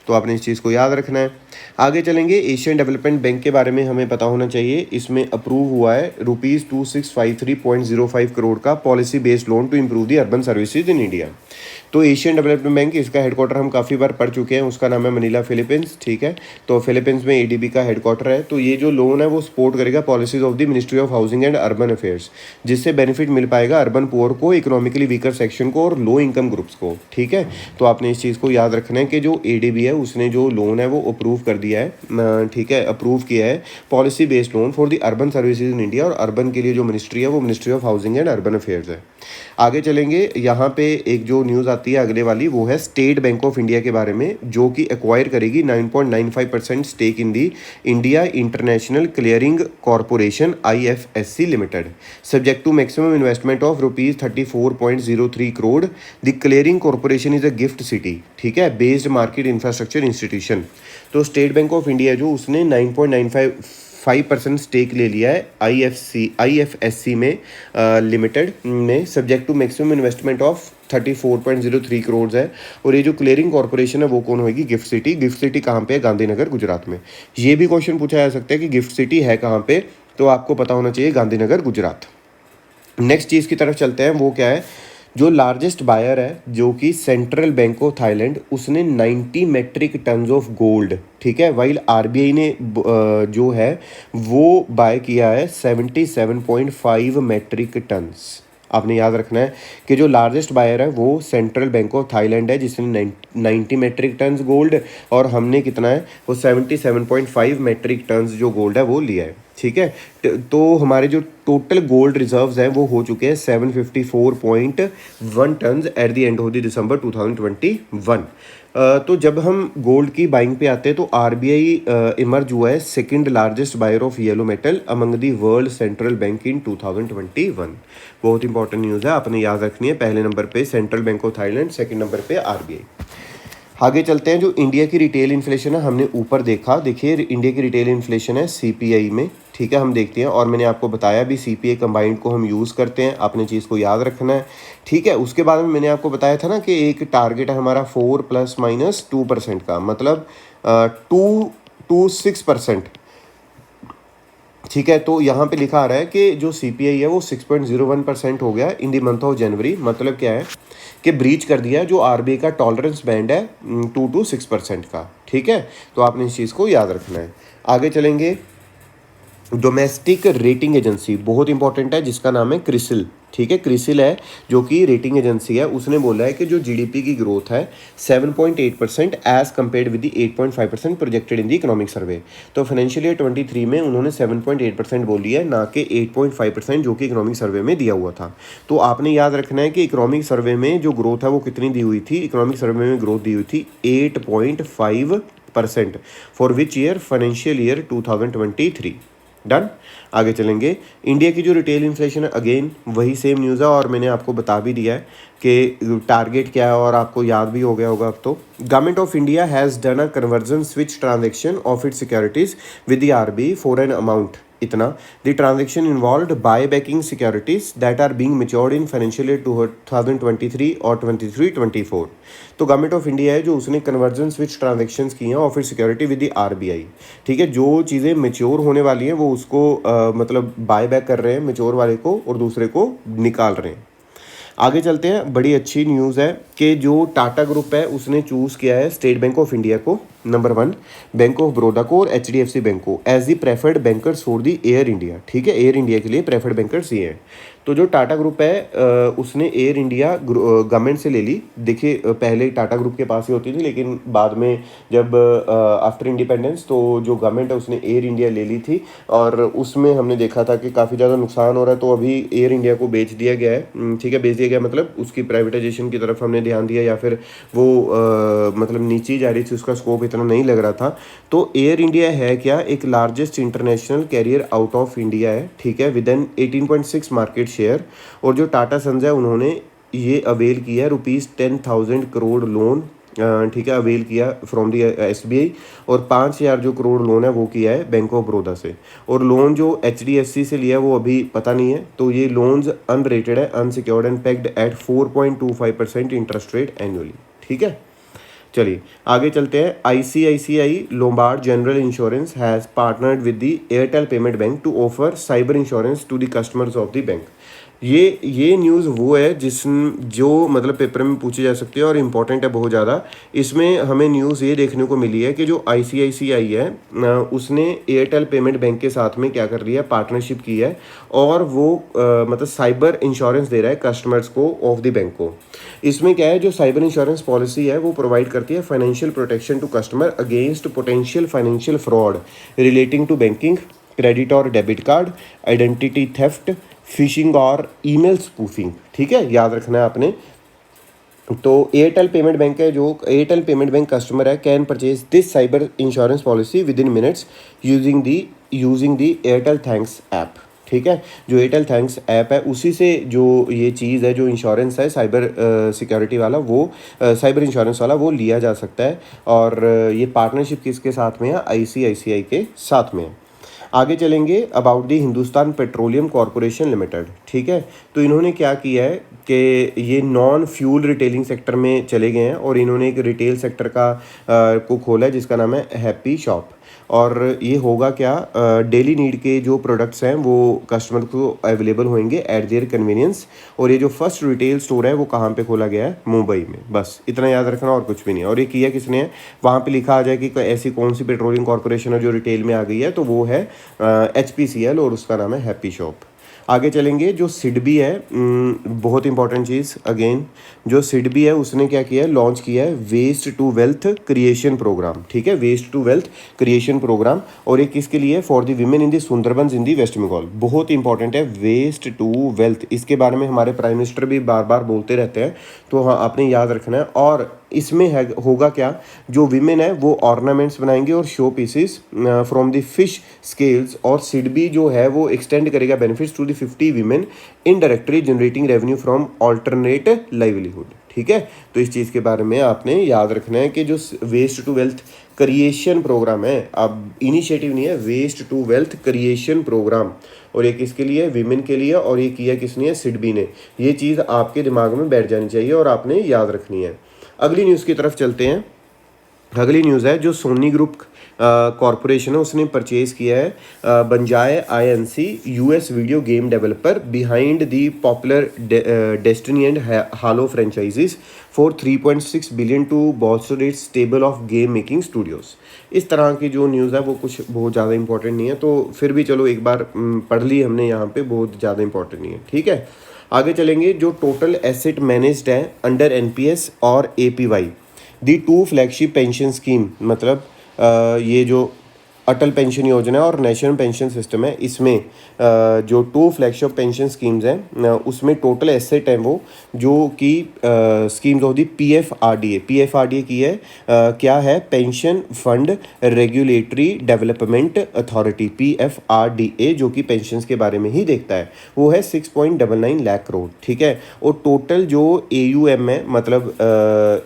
तो आपने इस चीज़ को याद रखना है। आगे चलेंगे। एशियन डेवलपमेंट बैंक के बारे में हमें पता होना चाहिए। इसमें अप्रूव हुआ है ₹2653.05 करोड़ का policy based loan to improve the urban services in India. तो एशियन डेवलपमेंट बैंक, इसका हेडक्वार्टर हम काफ़ी बार पढ़ चुके हैं, उसका नाम है मनीला फिलीपींस, ठीक है। तो फिलीपींस में ADB का हेडक्वार्टर है। तो ये जो लोन है वो सपोर्ट करेगा policies of the ministry of housing and urban affairs, जिससे बेनिफिट मिल पाएगा अर्बन पुअर को, इकोनॉमिकली वीकर सेक्शन को और लो इनकम ग्रुप्स को, ठीक है। तो आपने इस चीज़ को याद रखना है कि जो ADB है उसने जो लोन है वो अप्रूव कर दिया है, ठीक है, अप्रूव किया है policy based loan for the urban services in India. और अर्बन के लिए जो मिनिस्ट्री है वो ministry of housing and urban affairs है। आगे चलेंगे। यहाँ पे एक जो न्यूज़ आती है अगले वाली, वो है स्टेट बैंक ऑफ इंडिया के बारे में, जो कि एक्वायर करेगी 9.95% stake in the India international clearing corporation IFSC limited, subject to maximum investment of ₹34.03 crore. The clearing corporation is a gift city, ठीक है, बेस्ड मार्केट इंफ्रास्ट्रक्चर इंस्टीट्यूशन। तो स्टेट बैंक ऑफ इंडिया जो उसने 9.95% स्टेक ले लिया है IFSC में लिमिटेड में, subject to maximum investment of 34.03 crore है। और ये जो क्लियरिंग कॉरपोरेशन है वो कौन होगी? Gift city. गिफ्ट सिटी कहाँ पे है? गांधीनगर, गुजरात में। ये भी क्वेश्चन पूछा जा सकता है कि गिफ्ट सिटी है कहाँ पे, तो आपको पता होना चाहिए गांधीनगर, गुजरात। नेक्स्ट चीज़ की तरफ चलते हैं। वो क्या है? जो लार्जेस्ट बायर है, जो कि सेंट्रल बैंक ऑफ थाईलैंड, उसने 90 मेट्रिक टन्स ऑफ गोल्ड, ठीक है, वाइल RBI ने जो है वो बाय किया है 77.5 मेट्रिक टन्स। आपने याद रखना है कि जो लार्जेस्ट बायर है वो सेंट्रल बैंक ऑफ थाईलैंड है, जिसने 90 मेट्रिक टन्स गोल्ड, और हमने कितना है वो 77.5 मेट्रिक टन्स जो गोल्ड है वो लिया है। ठीक है। तो हमारे जो टोटल गोल्ड रिजर्व्स हैं वो हो चुके हैं 754.1 tons at the end of the December 2021। तो जब हम गोल्ड की बाइंग पे आते हैं तो आरबीआई इमर्ज हुआ है second largest buyer of yellow metal among the world central bank in 2021। बहुत इंपॉर्टेंट न्यूज़ है, आपने याद रखनी है। पहले नंबर पे central bank of Thailand, second number पे आरबीआई। आगे चलते हैं। जो इंडिया की रिटेल इन्फ्लेशन है हमने ऊपर देखा, देखिए इंडिया की रिटेल इन्फ्लेशन है सीपीआई में, ठीक है, हम देखते हैं। और मैंने आपको बताया भी सीपीआई कंबाइंड को हम यूज़ करते हैं, आपने चीज़ को याद रखना है, ठीक है। उसके बाद में मैंने आपको बताया था ना कि एक टारगेट है हमारा 4 ± 2% का, मतलब 2 to 6%, ठीक है। तो यहाँ पे लिखा आ रहा है कि जो सीपीआई है वो 6.01% हो गया इन दी मंथ ऑफ जनवरी। मतलब क्या है कि ब्रीच कर दिया जो आरबीआई का टॉलरेंस बैंड है 2 to 6% का, ठीक है। तो आपने इस चीज़ को याद रखना है। आगे चलेंगे। डोमेस्टिक रेटिंग एजेंसी बहुत इंपॉर्टेंट है जिसका नाम है क्रिसिल, ठीक है। क्रिसिल है जो कि रेटिंग एजेंसी है, उसने बोला है कि जो जीडीपी की ग्रोथ है 7.8% as compared with the 8.5% projected in the economic survey. तो फाइनेंशियल ईयर 23 में उन्होंने 7.8% बोली है, ना कि 8.5% जो कि इकोनॉमिक सर्वे में दिया हुआ था। तो आपने याद रखना है कि इकोनॉमिक सर्वे में जो ग्रोथ है वो कितनी दी हुई थी। इकोनॉमिक सर्वे में ग्रोथ दी हुई थी 8.5% for which year, financial year 2023। Done. आगे चलेंगे। इंडिया की जो रिटेल इन्फ्लेशन है अगेन वही सेम न्यूज़ है और मैंने आपको बता भी दिया है कि टारगेट क्या है और आपको याद भी हो गया होगा अब तो। Government of India has done a conversion switch transaction of its securities with the RBI for an amount इतना। The transaction involved by backing securities that are being matured in financial year 2023 और 23-24। तो गवर्नमेंट ऑफ इंडिया है जो उसने कन्वर्जन स्विच ट्रांजेक्शन्स की हैं of it security with the RBI, ठीक है। जो चीज़ें मेच्योर होने वाली हैं वो उसको मतलब बाय बैक कर रहे हैं मेच्योर वाले को और दूसरे को निकाल रहे हैं। आगे चलते हैं। बड़ी अच्छी न्यूज़ है कि जो टाटा ग्रुप है उसने चूज़ किया है स्टेट बैंक ऑफ इंडिया को नंबर 1, बैंक ऑफ बड़ौदा को और एचडीएफसी बैंक को as the preferred bankers for the air India, ठीक है। एयर इंडिया के लिए प्रेफर्ड बैंकर्स ये हैं। तो जो टाटा ग्रुप है उसने एयर इंडिया गवर्नमेंट से ले ली। देखिए पहले टाटा ग्रुप के पास ही होती थी, लेकिन बाद में जब आफ्टर इंडिपेंडेंस तो जो गवर्नमेंट है उसने एयर इंडिया ले ली थी और उसमें हमने देखा था कि काफ़ी ज़्यादा नुकसान हो रहा है। तो अभी एयर इंडिया को बेच दिया गया है, ठीक है। बेच दिया गया मतलब उसकी प्राइवेटाइजेशन की तरफ हमने ध्यान दिया या फिर वो मतलब नीचे जा रही थी, उसका स्कोप इतना नहीं लग रहा था। तो एयर इंडिया है क्या, एक largest international carrier out of India है, ठीक है, विद एन 18.6 मार्केट शेयर। और जो टाटा सन्स है उन्होंने ये अवेल किया ₹10,000 करोड़ लोन, ठीक है, अवेल किया फ्रॉम दी एसबीआई। और 5,000 जो करोड़ लोन है वो किया है बैंक ऑफ बड़ौदा से। और लोन जो एचडीएफसी से लिया है वो अभी पता नहीं है। तो ये लोन्स अनरेटेड है, unsecured and pegged at 4.25% interest rate annually, ठीक है। चलिए आगे चलते हैं। ICICI Lombard general insurance has partnered with the Airtel payment bank to offer cyber insurance to the customers of the bank. ये न्यूज़ वो है जो मतलब पेपर में पूछी जा सकती है और इम्पॉर्टेंट है बहुत ज़्यादा। इसमें हमें न्यूज़ ये देखने को मिली है कि जो आईसीआईसीआई है उसने एयरटेल पेमेंट बैंक के साथ में क्या कर लिया है, पार्टनरशिप की है और वो मतलब साइबर इंश्योरेंस दे रहा है कस्टमर्स को ऑफ द बैंक को। इसमें क्या है, जो साइबर इंश्योरेंस पॉलिसी है वो प्रोवाइड करती है financial protection to customer against potential financial fraud relating to banking, credit और debit card, identity theft, phishing और ईमेल स्पूफिंग, ठीक है, याद रखना है आपने। तो एयरटेल पेमेंट बैंक है, जो एयरटेल पेमेंट बैंक कस्टमर है can purchase this cyber insurance policy with in minutes using the Airtel thanks app, ठीक है। जो एयरटेल थैंक्स ऐप है उसी से जो ये चीज़ है, जो इंश्योरेंस है साइबर सिक्योरिटी वाला, वो साइबर इंश्योरेंस वाला वो लिया जा सकता है। और ये पार्टनरशिप किसके साथ में है, आईसीआईसीआई के साथ में है। आगे चलेंगे। About the Hindustan petroleum corporation limited, ठीक है। तो इन्होंने क्या किया है कि ये नॉन फ्यूल रिटेलिंग सेक्टर में चले गए हैं और इन्होंने एक रिटेल सेक्टर का को खोला है जिसका नाम है हैप्पी शॉप। और ये होगा क्या, डेली नीड के जो प्रोडक्ट्स हैं वो कस्टमर को अवेलेबल होंगे एट देयर कन्वीनियंस। और ये जो फर्स्ट रिटेल स्टोर है वो कहाँ पे खोला गया है, मुंबई में। बस इतना याद रखना और कुछ भी नहीं। और ये किया किसने है, वहाँ पे लिखा आ जाए कि ऐसी कौन सी पेट्रोलियम कॉरपोरेशन है जो रिटेल में आ गई है, तो वो है HPCL और उसका नाम है हैप्पी शॉप। आगे चलेंगे, जो सिडबी है, बहुत इंपॉर्टेंट चीज़ अगेन, जो सिडबी है उसने क्या किया है, लॉन्च किया है waste to wealth creation program. ठीक है, waste to wealth creation program, और ये किसके लिए, for the women in the Sundarbans in the West Bengal. बहुत इंपॉर्टेंट है वेस्ट टू वेल्थ, इसके बारे में हमारे प्राइम मिनिस्टर भी बार बार बोलते रहते हैं, तो हाँ आपने याद रखना है। और इसमें है होगा क्या, जो विमेन है वो ऑर्नामेंट्स बनाएंगे और show pieces from the fish scales, और सिडबी जो है वो एक्सटेंड करेगा benefits to the 50 women indirectly generating revenue from alternate livelihood. ठीक है, तो इस चीज़ के बारे में आपने याद रखना है कि जो waste to wealth creation program है, अब इनिशिएटिव नहीं है, waste to wealth creation program, और ये किसके लिए, विमेन के लिए, और ये किया किसने, सिडबी ने। ये चीज़ आपके दिमाग में बैठ जानी चाहिए और आपने याद रखनी है। अगली न्यूज़ की तरफ चलते हैं। अगली न्यूज़ है, जो सोनी ग्रुप कॉरपोरेशन है उसने परचेज किया है Bungie INC US video game developer behind the popular Destiny and Halo franchises for 3.6 billion to bolster its stable of game making studios. इस तरह की जो न्यूज़ है वो कुछ बहुत ज़्यादा इंपॉर्टेंट नहीं है, तो फिर भी चलो एक बार पढ़ ली हमने यहाँ पे, बहुत ज़्यादा इंपॉर्टेंट नहीं है। ठीक है, आगे चलेंगे, जो टोटल एसेट मैनेज्ड है अंडर NPS और APY the two flagship pension scheme, मतलब ये जो अटल पेंशन योजना और नेशनल पेंशन सिस्टम है, इसमें जो टू फ्लैगशिप पेंशन स्कीम्स हैं उसमें टोटल एसेट है वो, जो कि स्कीम्स ऑफ दी PFRDA की है, क्या है, pension fund regulatory development authority, PFRDA, जो कि पेंशन्स के बारे में ही देखता है, वो है 6.99 लाख करोड़। ठीक है, और टोटल जो AUM है, मतलब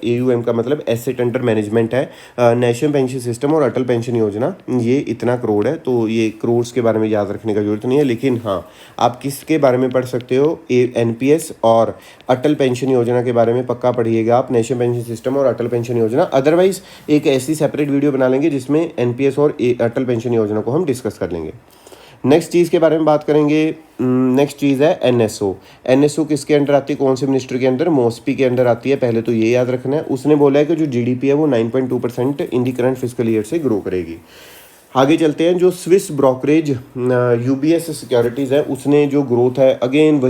AUM का मतलब एसेट अंडर मैनेजमेंट है, नेशनल पेंशन सिस्टम और अटल पेंशन योजना, ये इतना करोड़ है, तो ये करोड़ के बारे में याद रखने का जरूरत नहीं है। लेकिन हाँ, आप किसके बारे में पढ़ सकते हो, NPS और अटल पेंशन योजना के बारे में पक्का पढ़िएगा आप, नेशनल पेंशन सिस्टम और अटल पेंशन योजना। अदरवाइज एक ऐसी सेपरेट वीडियो बना लेंगे जिसमें NPS और अटल पेंशन योजना को हम डिस्कस कर लेंगे। नेक्स्ट चीज़ के बारे में बात करेंगे। नेक्स्ट चीज़ है NSO किसके अंडर आती है, कौन से मिनिस्टर के अंदर, MOSPI के अंदर आती है, पहले तो ये याद रखना है। उसने बोला है कि जो GDP है वो 9.2% इन दी करंट फिस्कल ईयर से ग्रो करेगी। आगे चलते हैं, जो स्विस ब्रोकरेज UBS सिक्योरिटीज़ है, उसने जो ग्रोथ है, अगेन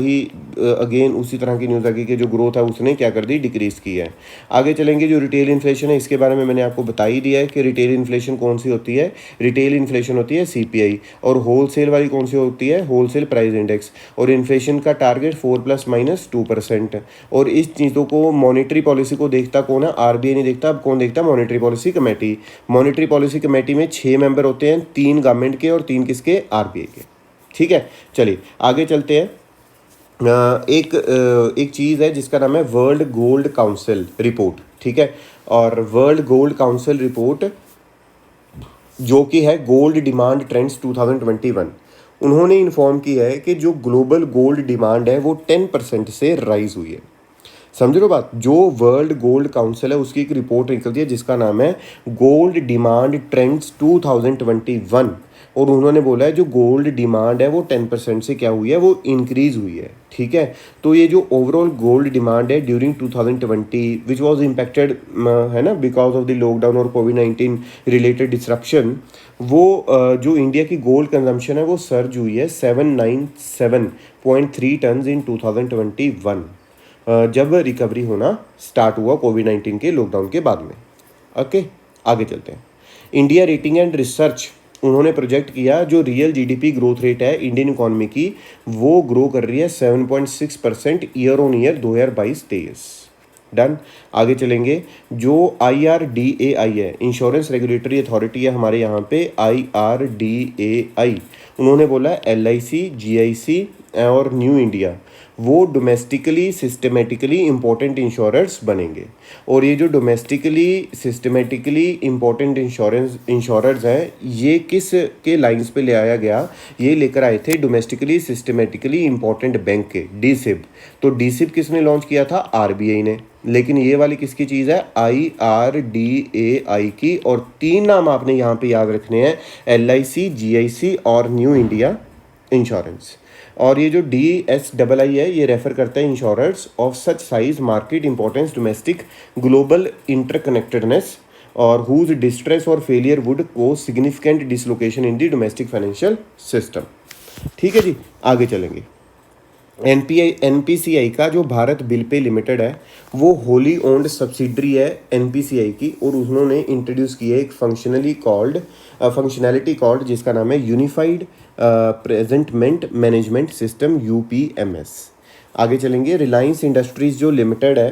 उसी तरह की न्यूज़ आगे कि जो ग्रोथ है उसने क्या कर दी, डिक्रीज़ की है। आगे चलेंगे, जो रिटेल इन्फ्लेशन है, इसके बारे में मैंने आपको बता ही दिया है कि रिटेल इन्फ्लेशन कौन सी होती है, रिटेल इन्फ्लेशन होती है CPI, और होलसेल वाली कौन सी होती है, होलसेल प्राइस इंडेक्स, और इन्फ्लेशन का टारगेट 4 ± 2%। और इस चीज़ों को, मॉनेटरी पॉलिसी को देखता कौन है, RBI नहीं देखता, अब कौन देखता, monetary policy committee. Monetary policy committee में 6 मेंबर होते हैं, 3 गवर्नमेंट के और 3 किसके, RBI के। ठीक है, चलिए आगे चलते हैं। एक चीज़ है जिसका नाम है वर्ल्ड गोल्ड काउंसिल रिपोर्ट। ठीक है, और वर्ल्ड गोल्ड काउंसिल रिपोर्ट जो कि है गोल्ड डिमांड ट्रेंड्स 2021, उन्होंने इन्फॉर्म किया है कि जो ग्लोबल गोल्ड डिमांड है वो 10% से राइज हुई है। समझ लो बात, जो वर्ल्ड गोल्ड काउंसिल है उसकी एक रिपोर्ट निकलती है जिसका नाम है गोल्ड डिमांड ट्रेंड्स 2021, और उन्होंने बोला है जो गोल्ड डिमांड है वो 10% से क्या हुई है, वो इंक्रीज हुई है। ठीक है, तो ये जो ओवरऑल गोल्ड डिमांड है ड्यूरिंग 2020 विच वाज इम्पैक्टेड है ना बिकॉज ऑफ द लॉकडाउन और कोविड-19 रिलेटेड डिसरप्शन, वो जो इंडिया की गोल्ड कंजम्पशन है वो सर्ज हुई है 797.3 टन इन 2021, जब रिकवरी होना स्टार्ट हुआ कोविड-19 के लॉकडाउन के बाद में। ओके, आगे चलते हैं। इंडिया रेटिंग एंड रिसर्च, उन्होंने प्रोजेक्ट किया जो रियल GDP ग्रोथ रेट है इंडियन इकोनॉमी की, वो ग्रो कर रही है 7.6% ईयर ऑन ईयर 2022-23। डन, आगे चलेंगे। जो IRDAI है, इंश्योरेंस रेगुलेटरी अथॉरिटी है हमारे यहाँ पे, IRDAI, उन्होंने बोला LIC, GIC और न्यू इंडिया वो डोमेस्टिकली सिस्टमेटिकली इम्पोर्टेंट इंश्योरेंस बनेंगे। और ये जो डोमेस्टिकली सिस्टमेटिकली इम्पोर्टेंट इंश्योरेंस हैं, ये किस के लाइंस पे ले आया गया, ये लेकर आए थे डोमेस्टिकली सिस्टमेटिकली इम्पोर्टेंट बैंक के, DSIB। तो DSIB किसने लॉन्च किया था, RBI ने। लेकिन ये वाली किसकी चीज़ है, IRDAI की। और 3 नाम आपने यहाँ पे याद रखने हैं, LIC, GIC और न्यू इंडिया इंश्योरेंस। और ये जो DSII है ये रेफर करता है insurance of such size market importance domestic global interconnectedness और हुज डिस्ट्रेस और फेलियर वुड को सिग्निफिकेंट डिसलोकेशन इन दी डोमेस्टिक फाइनेंशियल सिस्टम। ठीक है जी, आगे चलेंगे। एनपीसीआई का जो भारत बिल पे लिमिटेड है वो होली ओन्ड सब्सिडरी है एनपीसीआई की, और उन्होंने इंट्रोड्यूस की है एक फंक्शनैलिटी कॉल्ड जिसका नाम है यूनिफाइड प्रेजेंटमेंट मैनेजमेंट सिस्टम यूपीएमएस। आगे चलेंगे, रिलायंस इंडस्ट्रीज़ जो लिमिटेड है,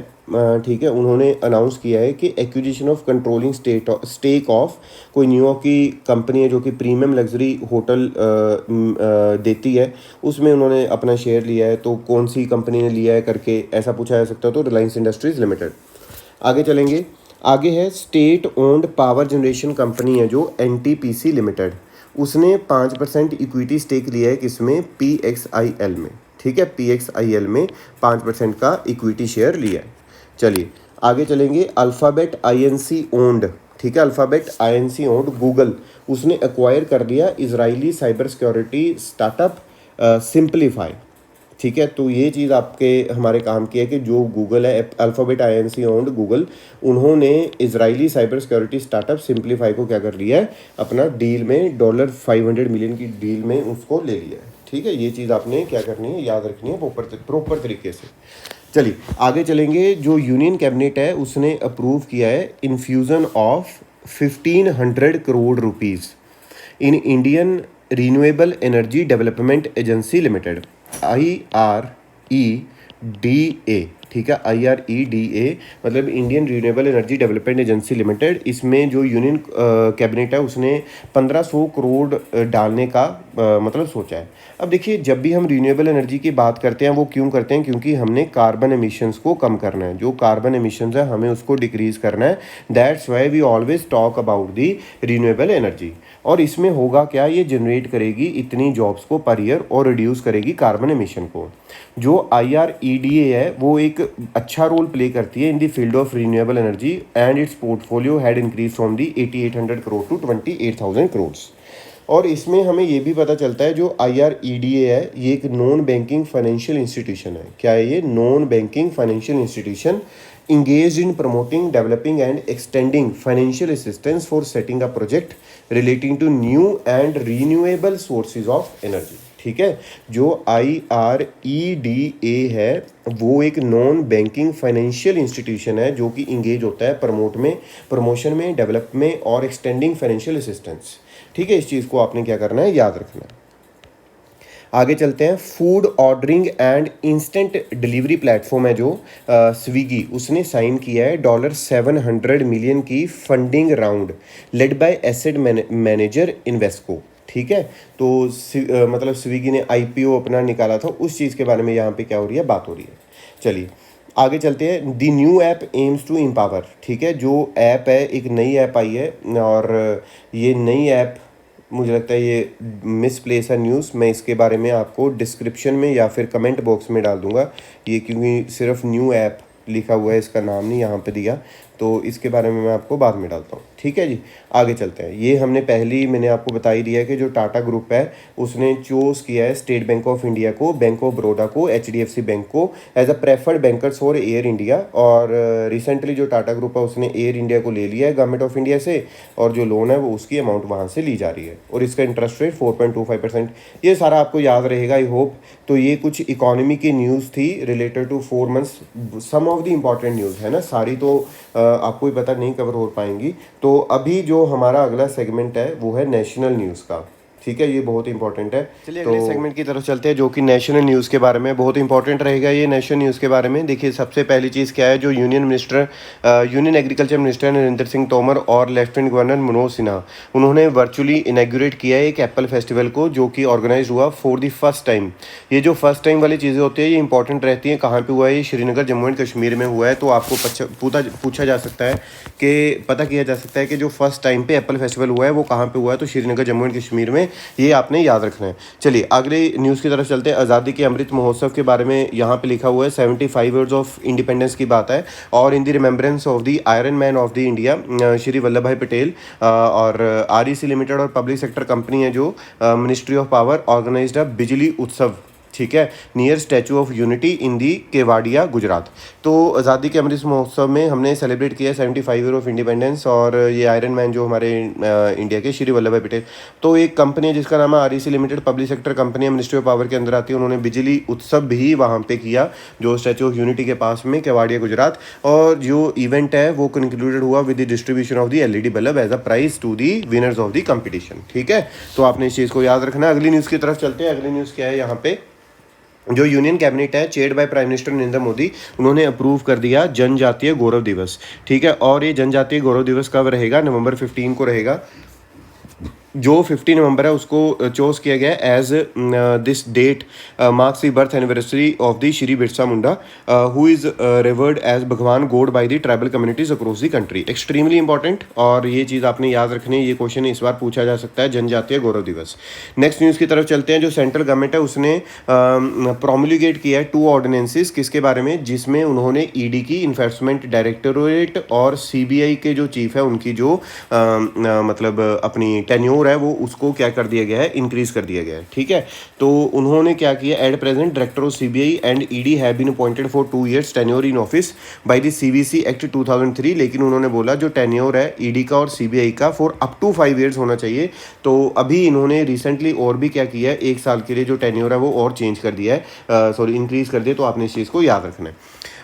ठीक है, उन्होंने अनाउंस किया है कि acquisition of controlling stake of कोई न्यूयॉर्क की कंपनी है जो कि प्रीमियम लग्जरी होटल देती है, उसमें उन्होंने अपना शेयर लिया है। तो कौन सी कंपनी ने लिया है करके ऐसा पूछा जा सकता है, तो रिलायंस इंडस्ट्रीज़ लिमिटेड। आगे चलेंगे, आगे है state owned power generation company है जो एनटीपीसी लिमिटेड, उसने 5% इक्विटी स्टेक लिया है किसमें, पीएक्सआईएल में, ठीक है, पीएक्सआईएल में 5% का इक्विटी शेयर लिया है। चलिए आगे चलेंगे, अल्फ़ाबेट आईएनसी ओन्ड, ठीक है, अल्फ़ाबेट आईएनसी ओन्ड गूगल, उसने एक्वायर कर लिया Israeli cyber security startup simplify, ठीक है। तो ये चीज़ आपके हमारे काम की है कि जो गूगल है, अल्फ़ाबेट आईएनसी ओन्ड गूगल, उन्होंने Israeli cyber security startup simplify को क्या कर लिया है, अपना डील में $500 मिलियन की डील में उसको ले लिया है, ठीक है। ये चीज़ आपने क्या करनी है, याद रखनी है प्रॉपर तरीके से। चलिए आगे चलेंगे, जो यूनियन कैबिनेट है उसने अप्रूव किया है infusion of 1500 crore rupees in Indian renewable energy development agency limited, IREDA, ठीक है, IREDA मतलब Indian renewable energy development agency limited. इसमें जो यूनियन कैबिनेट है उसने 1500 करोड़ डालने का मतलब सोचा है। अब देखिए, जब भी हम रीन्यूएबल एनर्जी की बात करते हैं वो क्यों करते हैं, क्योंकि हमने कार्बन एमिशंस को कम करना है, जो कार्बन एमिशंस है हमें उसको डिक्रीज करना है। That's why we always talk about the renewable energy. और इसमें होगा क्या, ये जनरेट करेगी इतनी जॉब्स को पर ईयर और रिड्यूस करेगी कार्बन एमिशन को। जो IREDA है वो एक अच्छा रोल प्ले करती है in the field of renewable energy, and its portfolio had increase from the 8800 crore to 28,000 crore. और इसमें हमें ये भी पता चलता है जो IREDA है ये एक नॉन बैंकिंग फाइनेंशियल इंस्टीट्यूशन है। क्या है ये, non banking financial institution engaged in promoting, developing and extending financial assistance for setting up project relating to new and renewable sources of energy, ठीक है। जो IREDA है वो एक नॉन बैंकिंग फाइनेंशियल इंस्टीट्यूशन है जो कि इंगेज होता है प्रमोशन में, डेवलप में और एक्सटेंडिंग फाइनेंशियल असिस्टेंस, ठीक है। इस चीज़ को आपने क्या करना है, याद रखना है। आगे चलते हैं, food ordering and instant delivery platform है जो स्विगी, उसने साइन किया है $700 मिलियन की funding round led by asset manager Invesco, ठीक है। तो मतलब स्विगी ने IPO अपना निकाला था, उस चीज़ के बारे में यहाँ पे क्या हो रही है, बात हो रही है। चलिए आगे चलते हैं, the new app aims to empower, ठीक है। जो ऐप है, एक नई ऐप आई है और ये नई ऐप मुझे लगता है ये मिसप्लेस है न्यूज़, मैं इसके बारे में आपको डिस्क्रिप्शन में या फिर कमेंट बॉक्स में डाल दूंगा ये, क्योंकि सिर्फ न्यू ऐप लिखा हुआ है, इसका नाम नहीं यहाँ पे दिया, तो इसके बारे में मैं आपको बाद में डालता हूँ, ठीक है जी। आगे चलते हैं, ये मैंने आपको बता ही दिया है कि जो टाटा ग्रुप है उसने चूज़ किया है स्टेट बैंक ऑफ इंडिया को, बैंक ऑफ बड़ौदा को, HDFC बैंक को as a preferred bankers for air India. और रिसेंटली जो टाटा ग्रुप है उसने एयर इंडिया को ले लिया है गवर्नमेंट ऑफ इंडिया से, और जो लोन है वो उसकी अमाउंट वहाँ से ली जा रही है, और इसका इंटरेस्ट रेट 4.25%। ये सारा आपको याद रहेगा आई होप। तो ये कुछ इकोनॉमी की न्यूज़ थी related to 4 months, some of the important news है ना, सारी तो आपको भी पता नहीं कवर हो पाएंगी। तो अभी जो हमारा अगला सेगमेंट है वो है नेशनल न्यूज़ का, ठीक है, ये बहुत इंपॉर्टेंट है। चलिए अगले सेगमेंट की तरफ चलते हैं जो कि नेशनल न्यूज़ के बारे में बहुत इंपॉर्टेंट रहेगा। ये नेशनल न्यूज़ के बारे में देखिए, सबसे पहली चीज़ क्या है, जो union agriculture minister Narendra Singh Tomar और लेफ्टिनेंट गवर्नर मनोज सिन्हा, उन्होंने वर्चुअली इनैग्रेट किया है एक एप्पल फेस्टिवल को जो कि ऑर्गेनाइज हुआ फॉर द फर्स्ट टाइम। ये जो फर्स्ट टाइम वाली चीज़ें होती है ये इंपॉर्टेंट रहती हैं। कहाँ पर हुआ है, ये श्रीनगर जम्मू एंड कश्मीर में हुआ है। तो आपको पूछा जा सकता है कि पता किया जा सकता है कि जो फर्स्ट टाइम पे एप्पल फेस्टिवल हुआ है वो कहाँ पे हुआ है, तो श्रीनगर जम्मू एंड कश्मीर में, ये आपने याद रखना है। चलिए अगले न्यूज़ की तरफ चलते हैं। आज़ादी के अमृत महोत्सव के बारे में यहाँ पे लिखा हुआ है 75 ईयर्स ऑफ इंडिपेंडेंस की बात है, और in the remembrance of the iron man of the India Shri Vallabhbhai Patel, और REC लिमिटेड और पब्लिक सेक्टर कंपनी है जो ministry of power organized a Bijli Utsav ठीक है, near statue of unity in the Kevadia Gujarat. तो आज़ादी के अमृत महोत्सव में हमने सेलिब्रेट किया 75 ईयर ऑफ इंडिपेंडेंस, और ये आयरन मैन जो हमारे इंडिया के श्री वल्लभ भाई पटेल, तो एक कंपनी है जिसका नाम है REC limited, public sector company है, मिनिस्ट्री ऑफ पावर के अंदर आती है। उन्होंने बिजली उत्सव भी वहाँ पे किया जो स्टैचू ऑफ यूनिटी के पास में केवाडिया गुजरात, और जो इवेंट है वो कंक्लूडेड हुआ with the distribution of the LED bulb as a prize to the winners of the competition. ठीक है, तो आपने इस चीज़ को याद रखना है। अगली न्यूज़ की तरफ चलते हैं। अगली न्यूज़ क्या है, यहाँ पे जो यूनियन कैबिनेट है chaired by prime minister Narendra Modi, उन्होंने अप्रूव कर दिया जनजातीय गौरव दिवस। ठीक है, और ये जनजातीय गौरव दिवस कब रहेगा, नवंबर 15 को रहेगा। जो 15 नवंबर है उसको चूज किया गया as this date marks the birth anniversary of the Shri Birsa Munda who is revered as Bhagwan god by the tribal communities across the country. Extremely important, और ये चीज़ आपने याद रखनी है, ये क्वेश्चन इस बार पूछा जा सकता है, जनजातीय गौरव दिवस। नेक्स्ट न्यूज़ की तरफ चलते हैं। जो सेंट्रल गवर्नमेंट है उसने प्रोमुलगेट किया है 2 ऑर्डिनेंसेस, किसके बारे में, जिसमें उन्होंने ED की इन्फोर्समेंट डायरेक्टोरेट और CBI के जो चीफ है उनकी जो मतलब अपनी टेन्योर है वो उसको क्या कर दिया गया है, इंक्रीज कर दिया गया है। ठीक है, तो उन्होंने क्या किया, at present director of CBI and ED have been appointed for 2 years tenure in office by the CVC act 2003, लेकिन उन्होंने बोला जो टेन्योर है ED का और CBI का फॉर अप टू 5 years होना चाहिए। तो अभी इन्होंने रिसेंटली और भी क्या किया है, 1 साल के लिए जो टेन्योर है वो और चेंज कर दिया है, सॉरी इंक्रीज कर दिया। तो आपने इस चीज़ को याद रखना है।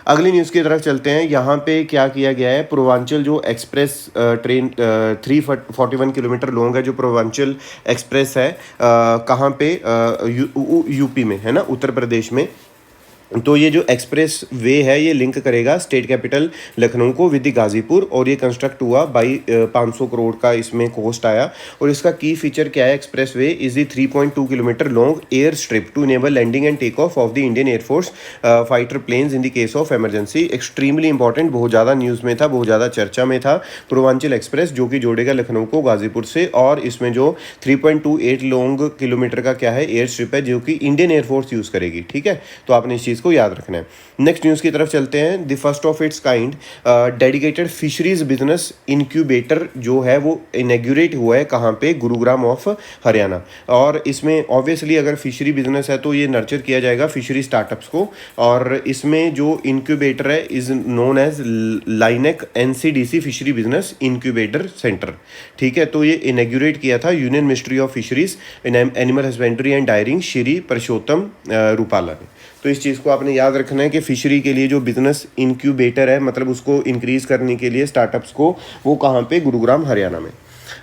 अगली न्यूज़ की तरफ चलते हैं। यहाँ पे क्या किया गया है, पूर्वांचल जो एक्सप्रेस ट्रेन 341 किलोमीटर लॉन्ग है, जो पूर्वांचल एक्सप्रेस है कहाँ पे, यूपी में है ना, उत्तर प्रदेश में। तो ये जो एक्सप्रेस वे है ये लिंक करेगा स्टेट कैपिटल लखनऊ को विद गाजीपुर, और ये कंस्ट्रक्ट हुआ बाई 500 करोड़ का इसमें कॉस्ट आया। और इसका की फीचर क्या है, expressway is the 3.2 kilometre long air strip to enable landing and take off the Indian air force fighter planes in the case of emergency. Extremely important, बहुत ज़्यादा न्यूज़ में था, बहुत ज़्यादा चर्चा में था। पूर्वांचल एक्सप्रेस जो कि जोड़ेगा लखनऊ को गाजीपुर से, और इसमें जो 3.28 लॉन्ग किलोमीटर का क्या है, एयर स्ट्रिप है जो कि इंडियन एयरफोर्स यूज़ करेगी। ठीक है, तो आपने इस चीज़ को याद रखना है। नेक्स्ट न्यूज़ की तरफ चलते हैं। The first of its kind dedicated fisheries business incubator जो है वो इनेग्यूरेट हुआ है कहाँ पे, गुरुग्राम ऑफ हरियाणा। और इसमें ऑब्वियसली अगर फिशरी बिजनेस है तो ये नर्चर किया जाएगा फिशरी स्टार्टअप्स को, और इसमें जो इंक्यूबेटर है is known as LINAC NCDC fishery business incubator centre. ठीक है, तो ये इनेग्यूरेट किया था union ministry of fisheries animal husbandry and dairying Shri Parshottam Rupala ने। तो इस चीज़ को आपने याद रखना है कि फिशरी के लिए जो बिजनेस इंक्यूबेटर है, मतलब उसको इंक्रीज़ करने के लिए स्टार्टअप्स को, वो कहाँ पे, गुरुग्राम हरियाणा में।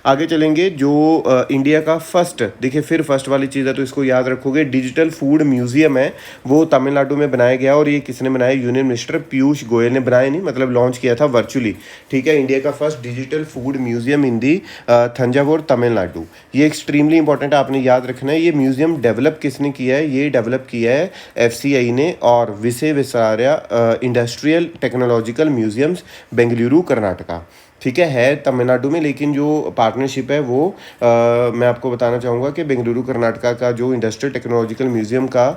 आगे चलेंगे। जो इंडिया का फर्स्ट, देखिए फिर फर्स्ट वाली चीज़ है तो इसको याद रखोगे, डिजिटल फूड म्यूजियम है वो तमिलनाडु में बनाया गया, और ये किसने बनाया, यूनियन मिनिस्टर पीयूष गोयल ने बनाया, नहीं मतलब लॉन्च किया था वर्चुअली। ठीक है, इंडिया का first digital food museum in the Thanjavur Tamil Nadu. ये एक्सट्रीमली इंपॉर्टेंट, आपने याद रखना है। ये म्यूजियम डेवलप किसने किया है, ये डेवलप किया है FCI ने और Visvesvaraya industrial technological museums Bengaluru Karnataka. ठीक है तमिलनाडु में, लेकिन जो पार्टनरशिप है वो मैं आपको बताना चाहूँगा कि बेंगलुरु कर्नाटका का जो इंडस्ट्रियल टेक्नोलॉजिकल म्यूजियम का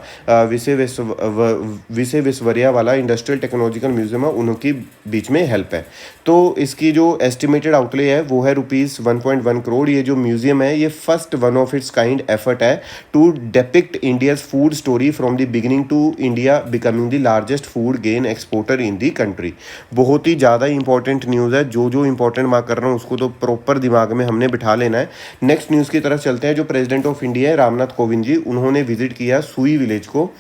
विश्वेश्वरैया वाला इंडस्ट्रियल टेक्नोलॉजिकल म्यूजियम है, उनकी बीच में हेल्प है। तो इसकी जो एस्टिमेटेड आउटले है वो है ₹1.1 करोड़। ये जो म्यूजियम है ये first one of its kind effort है to depict India's food story from the beginning to India becoming the largest food grain exporter in the country. बहुत ही ज़्यादा इंपॉर्टेंट न्यूज़ है, जो इंपॉर्टेंट मार्क कर रहा हूँ उसको तो प्रॉपर दिमाग में हमने बिठा लेना है। नेक्स्ट न्यूज़ की तरफ चलते हैं। जो प्रेसिडेंट ऑफ इंडिया है रामनाथ कोविंद जी, उन्होंने विजिट किया सुई विलेज को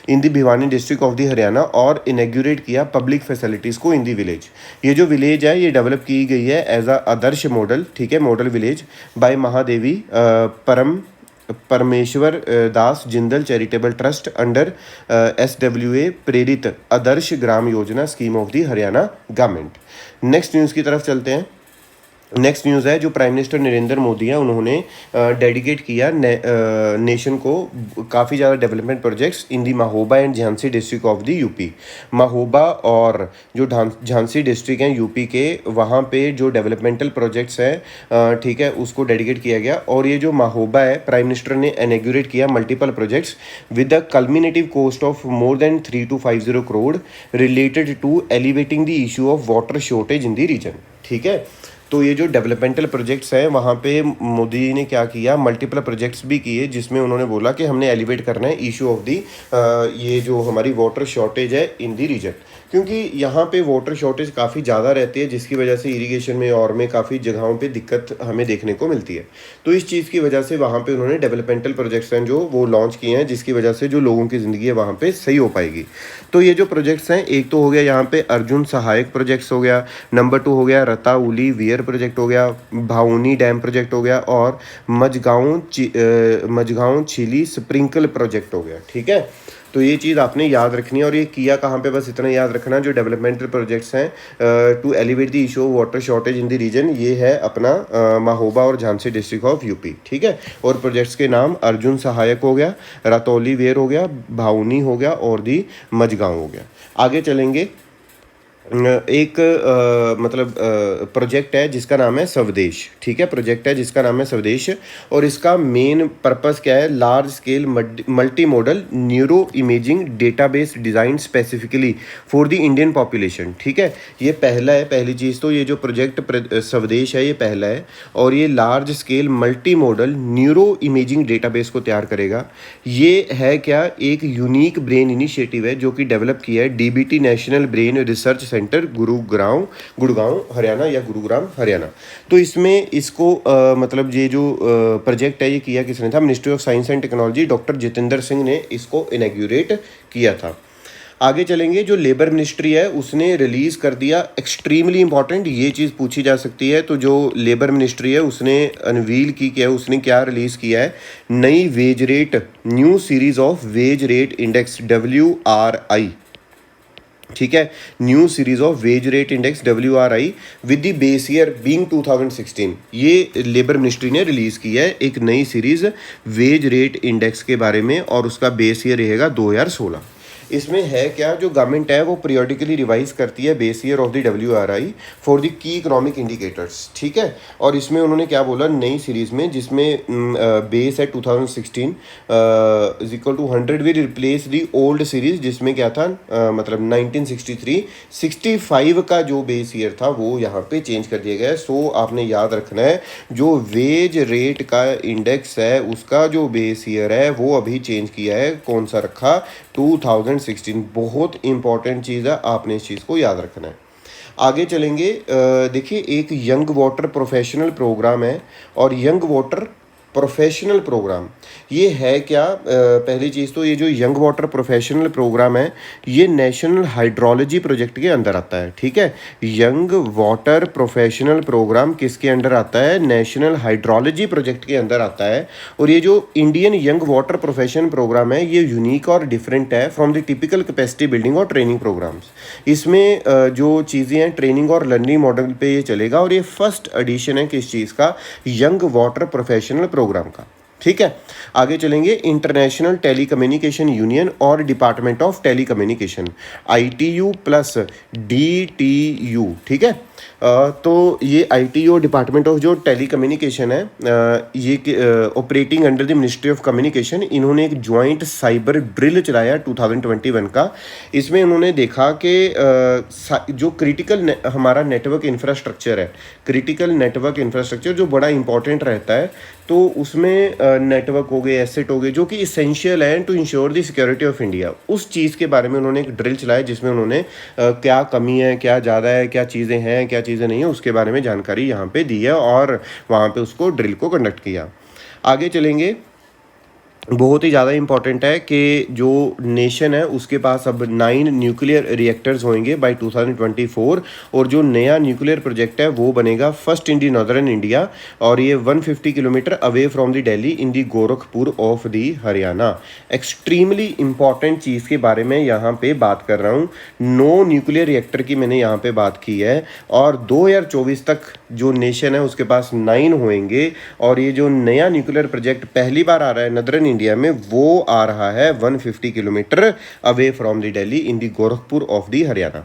in the Bhiwani district of the Haryana और इनेग्यूरेट किया पब्लिक फैसिलिटीज़ को इन दी विलेज। ये जो विलेज है ये डेवलप की गई है एज अ आदर्श मॉडल, ठीक है, model village by Mahadevi Parmeshwar Das Jindal charitable trust under SWA Prerit Adarsh Gram Yojana scheme of the Haryana government. Next news की तरफ चलते हैं। नेक्स्ट न्यूज़ है जो प्राइम मिनिस्टर नरेंद्र मोदी हैं उन्होंने डेडिकेट किया नेशन को काफ़ी ज़्यादा development projects in the Mahoba and Jhansi district of the UP. Mahoba और जो झांसी डिस्ट्रिक्ट हैं यूपी के, वहाँ पे जो डेवलपमेंटल प्रोजेक्ट्स हैं ठीक है उसको डेडिकेट किया गया। और ये जो महोबा है प्राइम मिनिस्टर ने इनॉग्रेट किया multiple projects with the cumulative cost of more than 3250 crore related to elevating the issue of water shortage in the region. ठीक है, तो ये जो डेवलपमेंटल प्रोजेक्ट्स हैं वहाँ पे मोदी ने क्या किया, मल्टीपल प्रोजेक्ट्स भी किए, जिसमें उन्होंने बोला कि हमने एलिवेट करना है इशू ऑफ दी ये जो हमारी वाटर शॉर्टेज है इन दी रीजन, क्योंकि यहाँ पे वाटर शॉर्टेज काफ़ी ज़्यादा रहती है, जिसकी वजह से इरिगेशन में और में काफ़ी जगहों पे दिक्कत हमें देखने को मिलती है। तो इस चीज़ की वजह से वहाँ पे उन्होंने डेवलपमेंटल प्रोजेक्ट्स हैं जो वो लॉन्च किए हैं, जिसकी वजह से जो लोगों की ज़िंदगी है वहाँ पे सही हो पाएगी। तो ये जो प्रोजेक्ट्स हैं, एक तो हो गया यहाँ पे अर्जुन सहायक प्रोजेक्ट्स हो गया, नंबर 2 हो गया रताउली वियर प्रोजेक्ट हो गया, भाऊनी डैम प्रोजेक्ट हो गया, और मझगांव छिली स्प्रिंकल प्रोजेक्ट हो गया। ठीक है, तो ये चीज़ आपने याद रखनी है। और ये किया कहाँ पे, बस इतना याद रखना, जो डेवलपमेंटल प्रोजेक्ट्स हैं to elevate the issue of water shortage in the region, ये है अपना महोबा और झांसी डिस्ट्रिक्ट ऑफ यूपी। ठीक है, और प्रोजेक्ट्स के नाम अर्जुन सहायक हो गया, रतौली वेर हो गया, भाऊनी हो गया, और दी मझगांव हो गया। आगे चलेंगे, एक मतलब प्रोजेक्ट है जिसका नाम है स्वदेश। ठीक है, प्रोजेक्ट है जिसका नाम है स्वदेश, और इसका मेन पर्पस क्या है, large scale multi modal neuro imaging database design specifically for the Indian population. ठीक है, ये पहला है, पहली चीज़ तो ये जो प्रोजेक्ट स्वदेश है ये पहला है, और ये large scale multi modal neuro imaging database को तैयार करेगा। ये है क्या, एक यूनिक ब्रेन इनिशिएटिव है जो कि डेवलप किया है DBT national brain research centre Gurgaon Haryana, या गुरुग्राम हरियाणा। तो इसमें इसको मतलब ये जो प्रोजेक्ट है ये किया किसने था, ministry of science and technology, doctor Jitendra Singh ने इसको इनॉग्रेट किया था। आगे चलेंगे, जो लेबर मिनिस्ट्री है उसने रिलीज कर दिया, एक्सट्रीमली इंपॉर्टेंट ये चीज़ पूछी जा सकती है, तो जो लेबर मिनिस्ट्री है उसने अनवील की क्या है, उसने क्या रिलीज किया है, नई wage rate, new series of wage rate index WRI। ठीक है, new series of wage rate index WRI with the base year being 2016, ये लेबर मिनिस्ट्री ने रिलीज किया है एक नई सीरीज वेज रेट इंडेक्स के बारे में, और उसका बेस ईयर रहेगा 2016। इसमें है क्या, जो गवर्नमेंट है वो पीरियोडिकली रिवाइज करती है base year of the WRI for the key economic indicators. ठीक है, और इसमें उन्होंने क्या बोला, नई सीरीज में जिसमें बेस है 2016 is equal to 100 will replace the old series, जिसमें क्या था मतलब 1963 65 का जो बेस ईयर था वो यहाँ पे चेंज कर दिया गया है। सो आपने याद रखना है, जो वेज रेट का इंडेक्स है उसका जो बेस ईयर है वो अभी चेंज किया है, कौन सा रखा, 2016। बहुत इंपॉर्टेंट चीज़ है, आपने इस चीज़ को याद रखना है। आगे चलेंगे, देखिए एक यंग वाटर प्रोफेशनल प्रोग्राम है, और यंग वाटर प्रोफेशनल प्रोग्राम ये है क्या, पहली चीज़ तो ये जो यंग वाटर प्रोफेशनल प्रोग्राम है ये नेशनल हाइड्रोलॉजी प्रोजेक्ट के अंदर आता है। ठीक है, यंग वाटर प्रोफेशनल प्रोग्राम किसके अंदर आता है, नेशनल हाइड्रोलॉजी प्रोजेक्ट के अंदर आता है। और ये जो Indian young water profession program है ये यूनिक और डिफरेंट है from the typical capacity building और ट्रेनिंग प्रोग्राम्स। इसमें जो चीज़ें हैं ट्रेनिंग और लर्निंग मॉडल पे ये चलेगा, और ये फर्स्ट एडिशन है किस चीज़ का, यंग वाटर प्रोफेशनल प्रोग्राम का। ठीक है, आगे चलेंगे, इंटरनेशनल टेलीकम्युनिकेशन यूनियन और department of telecommunication ITU plus DTU। ठीक है, तो ये ITU डिपार्टमेंट ऑफ जो टेलीकम्युनिकेशन है ये operating under the ministry of communication, इन्होंने एक ज्वाइंट साइबर ड्रिल चलाया 2021 का। इसमें उन्होंने देखा कि जो क्रिटिकल हमारा नेटवर्क इंफ्रास्ट्रक्चर है, क्रिटिकल नेटवर्क इंफ्रास्ट्रक्चर जो बड़ा इंपॉर्टेंट रहता है, तो उसमें नेटवर्क हो गए, एसेट हो गए, जो कि इसेंशियल है to ensure the security of India, उस चीज़ के बारे में उन्होंने एक ड्रिल चलाया, जिसमें उन्होंने क्या कमी है, क्या ज़्यादा है, क्या चीज़ें हैं, क्या चीज़ें नहीं है, उसके बारे में जानकारी यहाँ पे दी है, और वहाँ पे उसको ड्रिल को कंडक्ट किया। आगे चलेंगे, बहुत ही ज़्यादा इंपॉर्टेंट है कि जो नेशन है उसके पास अब 9 न्यूक्लियर रिएक्टर्स होंगे बाय 2024, और जो नया न्यूक्लियर प्रोजेक्ट है वो बनेगा first in the northern India, और ये 150 kilometre away from the Delhi in the Gorakhpur of the Haryana. Extremely important चीज़ के बारे में यहाँ पे बात कर रहा हूँ, 9 न्यूक्लियर रिएक्टर की मैंने यहाँ पे बात की है, और 2024 तक जो नेशन है उसके पास 9 होंगे, और ये जो नया न्यूक्लियर प्रोजेक्ट पहली बार आ रहा है नदरन इंडिया में वो आ रहा है 150 kilometre away from the Delhi in the Gorakhpur of the Haryana.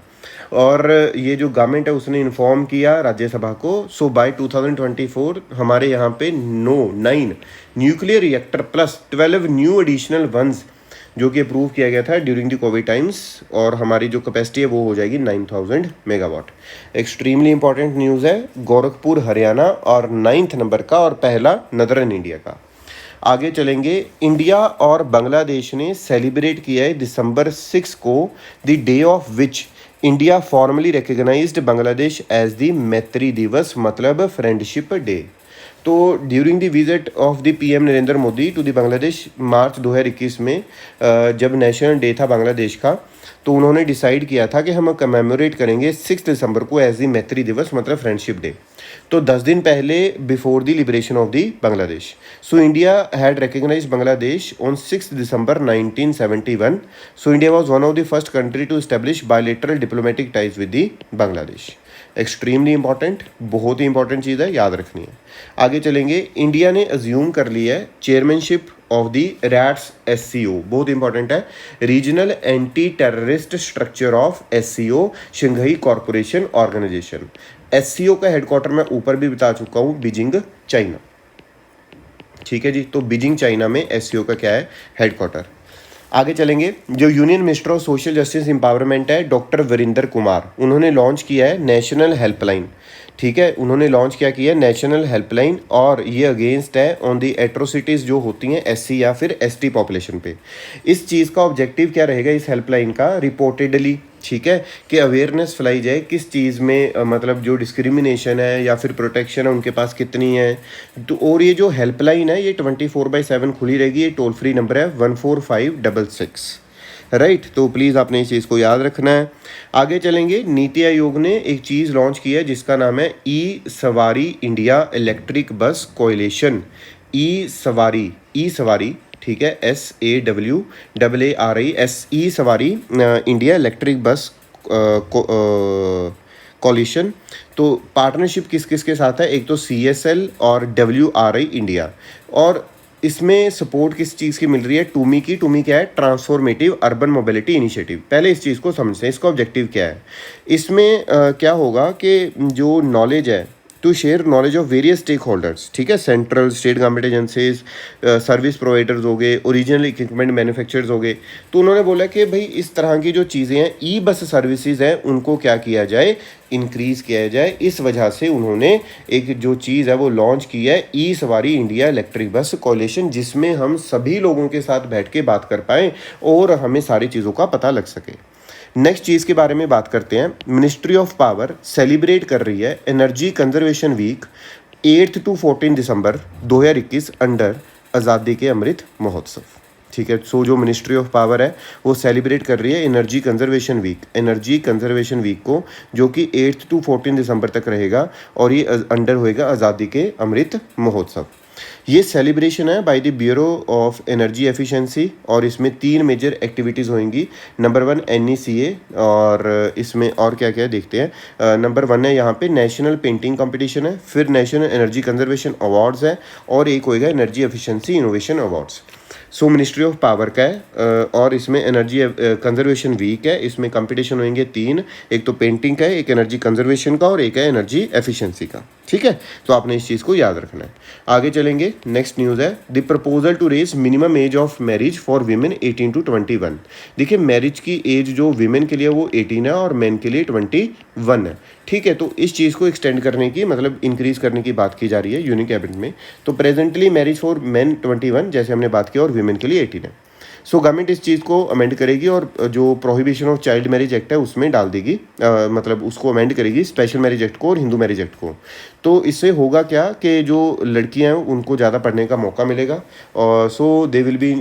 और ये जो गवर्नमेंट है उसने इन्फॉर्म किया राज्यसभा को, सो बाय 2024 हमारे यहाँ पे 9 nuclear reactor plus 12 new additional ones जो कि अप्रूव किया गया था ड्यूरिंग द कोविड टाइम्स, और हमारी जो कैपेसिटी है वो हो जाएगी 9000 मेगावाट। एक्सट्रीमली इंपॉर्टेंट न्यूज़ है, गोरखपुर हरियाणा और 9th नंबर का और पहला नदरन इंडिया का। आगे चलेंगे, इंडिया और बांग्लादेश ने सेलिब्रेट किया है दिसंबर 6 को the day of which India formally recognized Bangladesh as the Maitri Diwas, मतलब फ्रेंडशिप डे। तो during the visit of the PM Narendra Modi to the Bangladesh March 2021 में जब नेशनल डे था बांग्लादेश का, तो उन्होंने डिसाइड किया था कि हम कमेमोरेट करेंगे 6 दिसंबर को एज द मैत्री दिवस, मतलब फ्रेंडशिप डे। तो 10 दिन पहले before the liberation of the Bangladesh, so India had recognised Bangladesh on 6 December 1971। So India was one of the first country to establish bilateral diplomatic ties with the Bangladesh. Extremely important, बहुत ही इंपॉर्टेंट चीज़ है, याद रखनी है। आगे चलेंगे, इंडिया ने अज्यूम कर लिया है chairmanship of the RATS SCO, बहुत इंपॉर्टेंट है, regional anti terrorist structure of SCO, Shanghai corporation organisation. SCO का हेडक्वार्टर मैं ऊपर भी बता चुका हूँ, बीजिंग चाइना। ठीक है जी, तो बीजिंग चाइना में SCO का क्या है, हेडक्वार्टर। आगे चलेंगे, जो union minister of social justice empowerment है डॉक्टर वीरेंद्र कुमार, उन्होंने लॉन्च किया है नेशनल हेल्पलाइन। ठीक है, उन्होंने लॉन्च क्या किया है, नेशनल हेल्पलाइन, और ये अगेंस्ट है ऑन दी एट्रोसिटीज़ जो होती हैं SC या फिर ST पॉपुलेशन पे। इस चीज़ का ऑब्जेक्टिव क्या रहेगा इस हेल्पलाइन का, रिपोर्टेडली, ठीक है, कि अवेयरनेस फैलाई जाए किस चीज़ में मतलब जो डिस्क्रिमिनेशन है या फिर प्रोटेक्शन है उनके पास कितनी है। तो और ये जो हेल्पलाइन है ये 24/7 खुली रहेगी, ये टोल फ्री नंबर है 14566, राइट। तो प्लीज़ आपने इस चीज़ को याद रखना है। आगे चलेंगे, नीति आयोग ने एक चीज़ लॉन्च की है जिसका नाम है E Sawaari India electric bus coalition. E Sawaari, ठीक है, SAWAARI E Sawaari India electric bus coalition. तो पार्टनरशिप किस किस के साथ है, एक तो CSL और WRI इंडिया, और इसमें सपोर्ट किस चीज़ की मिल रही है, टूमी की। टूमी क्या है, ट्रांसफॉर्मेटिव अर्बन मोबिलिटी इनिशिएटिव। पहले इस चीज़ को समझते हैं, इसका ऑब्जेक्टिव क्या है। इसमें क्या होगा कि जो नॉलेज है, to share knowledge of various stakeholders, ठीक है, central state government agencies, service providers हो गए, ओरिजिनल इक्विपमेंट मैन्युफैक्चरर्स हो गए। तो उन्होंने बोला कि भाई इस तरह की जो चीज़ें हैं, ई बस सर्विसेज हैं, उनको क्या किया जाए, इंक्रीज़ किया जाए। इस वजह से उन्होंने एक जो चीज़ है वो लॉन्च की है, E Sawaari India electric bus coalition, जिसमें हम सभी लोगों के साथ बैठ के बात कर पाएँ और हमें सारी चीज़ों का पता लग सके। नेक्स्ट चीज़ के बारे में बात करते हैं, मिनिस्ट्री ऑफ पावर सेलिब्रेट कर रही है energy conservation week 8 to 14 December 2021 under Azadi ke Amrit महोत्सव। ठीक है, सो जो मिनिस्ट्री ऑफ पावर है वो सेलिब्रेट कर रही है एनर्जी कंजर्वेशन वीक को, जो कि 8 to 14 दिसंबर तक रहेगा, और ये अंडर होएगा आज़ादी के अमृत महोत्सव। ये सेलिब्रेशन है by the bureau of energy efficiency, और इसमें 3 मेजर एक्टिविटीज़ होंगी। नंबर 1 NECA, और इसमें और क्या क्या देखते हैं। नंबर 1 है यहाँ पे नेशनल पेंटिंग कंपटीशन है, फिर नेशनल एनर्जी कंजर्वेशन अवार्ड्स है, और एक होएगा energy efficiency innovation awards. So ministry of power का है, और इसमें एनर्जी कंजर्वेशन वीक है। इसमें कंपटीशन होंगे 3, एक तो पेंटिंग का है, एक एनर्जी कंजर्वेशन का, और एक है एनर्जी एफिशिएंसी का। ठीक है, तो आपने इस चीज़ को याद रखना है। आगे चलेंगे, नेक्स्ट न्यूज़ है the proposal to raise minimum age of marriage for women 18 to 21। देखिए, मैरिज की एज जो वीमेन के लिए वो 18 है और मेन के लिए 21 है। ठीक है, तो इस चीज़ को एक्सटेंड करने की, मतलब इंक्रीज़ करने की बात की जा रही है यूनियन कैबिनेट में। तो प्रेजेंटली मैरिज फॉर मेन 21 जैसे हमने बात किया, और वीमेन के लिए 18 है। सो गवर्नमेंट इस चीज़ को अमेंड करेगी, और जो prohibition of child marriage act है उसमें डाल देगी, मतलब उसको अमेंड करेगी, स्पेशल मैरिज एक्ट को और हिंदू मैरिज एक्ट को। तो इससे होगा क्या कि जो लड़कियां हैं उनको ज़्यादा पढ़ने का मौका मिलेगा, और so they will be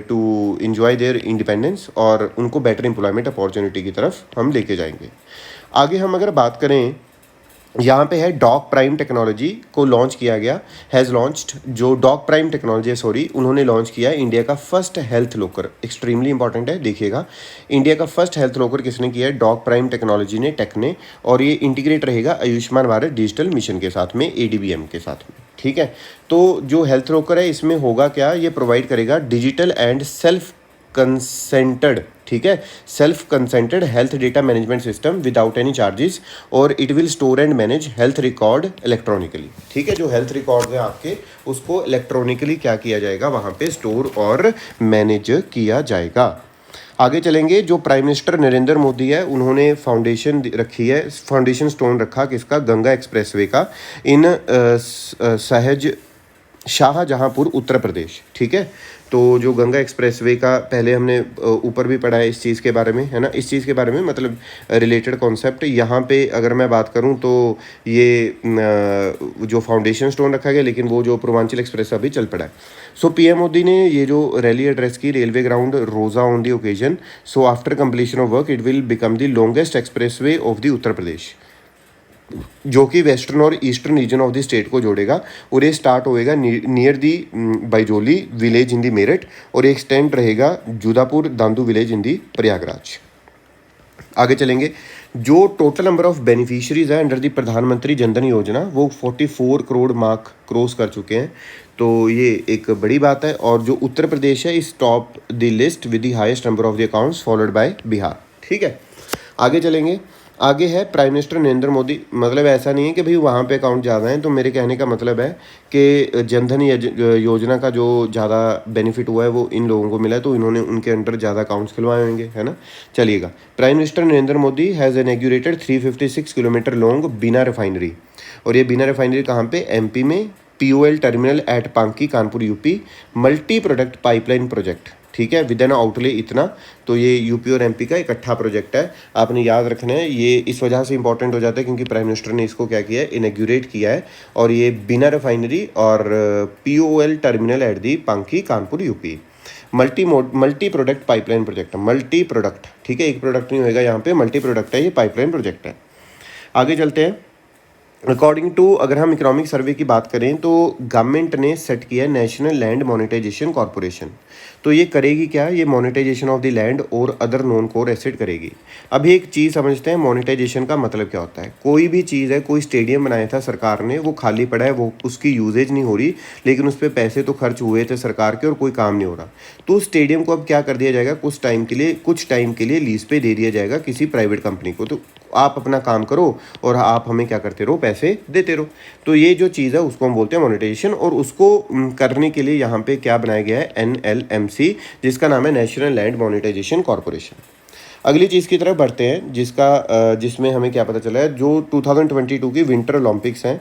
to enjoy their independence, और उनको बेटर एम्प्लॉयमेंट अपॉर्चुनिटी की तरफ हम लेके जाएंगे। आगे हम अगर बात करें, यहाँ पे है डॉग प्राइम टेक्नोलॉजी को लॉन्च किया गया, हैज़ लॉन्च्ड। जो डॉग प्राइम टेक्नोलॉजी है, सॉरी, उन्होंने लॉन्च किया है इंडिया का first health locker. Extremely important है, देखिएगा, इंडिया का फर्स्ट हेल्थ लॉकर किसने किया है, डॉग प्राइम टेक्नोलॉजी ने, टेक ने, और ये इंटीग्रेट रहेगा आयुष्मान भारत डिजिटल मिशन के साथ में, ADBM के साथ में। ठीक है, तो जो हेल्थ लॉकर है इसमें होगा क्या, ये प्रोवाइड करेगा डिजिटल एंड सेल्फ कंसेंटेड ठीक है, self consented health data management system without any charges, और it will store and manage health record electronically. ठीक है, जो हेल्थ रिकॉर्ड है आपके, उसको इलेक्ट्रॉनिकली क्या किया जाएगा, वहाँ पे स्टोर और मैनेज किया जाएगा। आगे चलेंगे, जो प्राइम मिनिस्टर नरेंद्र मोदी है, उन्होंने फाउंडेशन रखी है, फाउंडेशन स्टोन रखा किसका, गंगा एक्सप्रेसवे का, इन सहज शाहजहाँपुर उत्तर प्रदेश। ठीक है, तो जो गंगा एक्सप्रेसवे का पहले हमने ऊपर भी पढ़ा है इस चीज़ के बारे में, है ना, इस चीज़ के बारे में मतलब रिलेटेड कॉन्सेप्ट। यहाँ पे अगर मैं बात करूँ तो ये जो फाउंडेशन स्टोन रखा गया, लेकिन वो जो पूर्वांचल एक्सप्रेस अभी चल पड़ा है। सो पीएम मोदी ने ये जो रैली एड्रेस की railway ground Roza on the occasion. So after completion of work it will become the longest expressway of the Uttar Pradesh, जो कि वेस्टर्न और eastern region of the state को जोड़ेगा, और ये स्टार्ट होएगा near the Baijoli village in the Meerut, और ये एक्सटेंड रहेगा Judapur Dandu village in the Prayagraj. आगे चलेंगे, जो टोटल नंबर ऑफ बेनिफिशियरीज है अंडर दी प्रधानमंत्री जनधन योजना, वो 44 करोड़ मार्क क्रॉस कर चुके हैं। तो ये एक बड़ी बात है, और जो उत्तर प्रदेश है इस top the list with the highest number of the accounts followed by Bihar. ठीक है, आगे चलेंगे, आगे है प्राइम मिनिस्टर नरेंद्र मोदी। मतलब ऐसा नहीं है कि भाई वहाँ पे अकाउंट ज़्यादा हैं, तो मेरे कहने का मतलब है कि जनधन योजना का जो ज़्यादा बेनिफिट हुआ है वो इन लोगों को मिला है, तो इन्होंने उनके अंडर ज़्यादा अकाउंट्स खुलवाए होंगे, है ना। चलिएगा, prime minister Narendra Modi has inaugurated 356 kilometre long Bina refinery, और ये बिना रिफाइनरी कहाँ पे, एमपी में, POL terminal at Panki Kanpur UP, multi product pipeline project. ठीक है, विद एन आउटले इतना, तो ये यूपी और एमपी का इकट्ठा प्रोजेक्ट है, आपने याद रखना है। ये इस वजह से इंपॉर्टेंट हो जाता है क्योंकि प्राइम मिनिस्टर ने इसको क्या किया है, इनॉग्रेट किया है, और ये बिना रिफाइनरी और POL terminal at the Panki Kanpur UP, multi product pipeline project, multi product. ठीक है, एक प्रोडक्ट नहीं होएगा यहाँ पे, मल्टी प्रोडक्ट है, ये पाइपलाइन प्रोजेक्ट है। आगे चलते हैं, अकॉर्डिंग टू, अगर हम इकोनॉमिक सर्वे की बात करें तो गवर्नमेंट ने सेट किया है नेशनल लैंड मोनेटाइजेशन कॉर्पोरेशन। तो ये करेगी क्या, ये मोनेटाइजेशन ऑफ द लैंड और अदर नॉन कोर एसेट करेगी। अभी एक चीज़ समझते हैं, मोनेटाइजेशन का मतलब क्या होता है। कोई भी चीज़ है, कोई स्टेडियम बनाया था सरकार ने, वो खाली पड़ा है, वो उसकी यूजेज नहीं हो रही, लेकिन उस पर पैसे तो खर्च हुए थे सरकार के और कोई काम नहीं हो रहा, तो स्टेडियम को अब क्या कर दिया जाएगा, कुछ टाइम के लिए लीज पे दे दिया जाएगा किसी प्राइवेट कंपनी को। तो आप अपना काम करो और आप हमें क्या करते रहो, पैसे देते रहो। तो ये जो चीज़ है उसको हम बोलते हैं मोनेटाइजेशन, और उसको करने के लिए यहाँ पे क्या बनाया गया है, NLMC, जिसका नाम है नेशनल लैंड मोनेटाइजेशन कॉर्पोरेशन। अगली चीज़ की तरफ बढ़ते हैं, जिसमें हमें क्या पता चला है, जो 2022 की विंटर ओलंपिक्स हैं,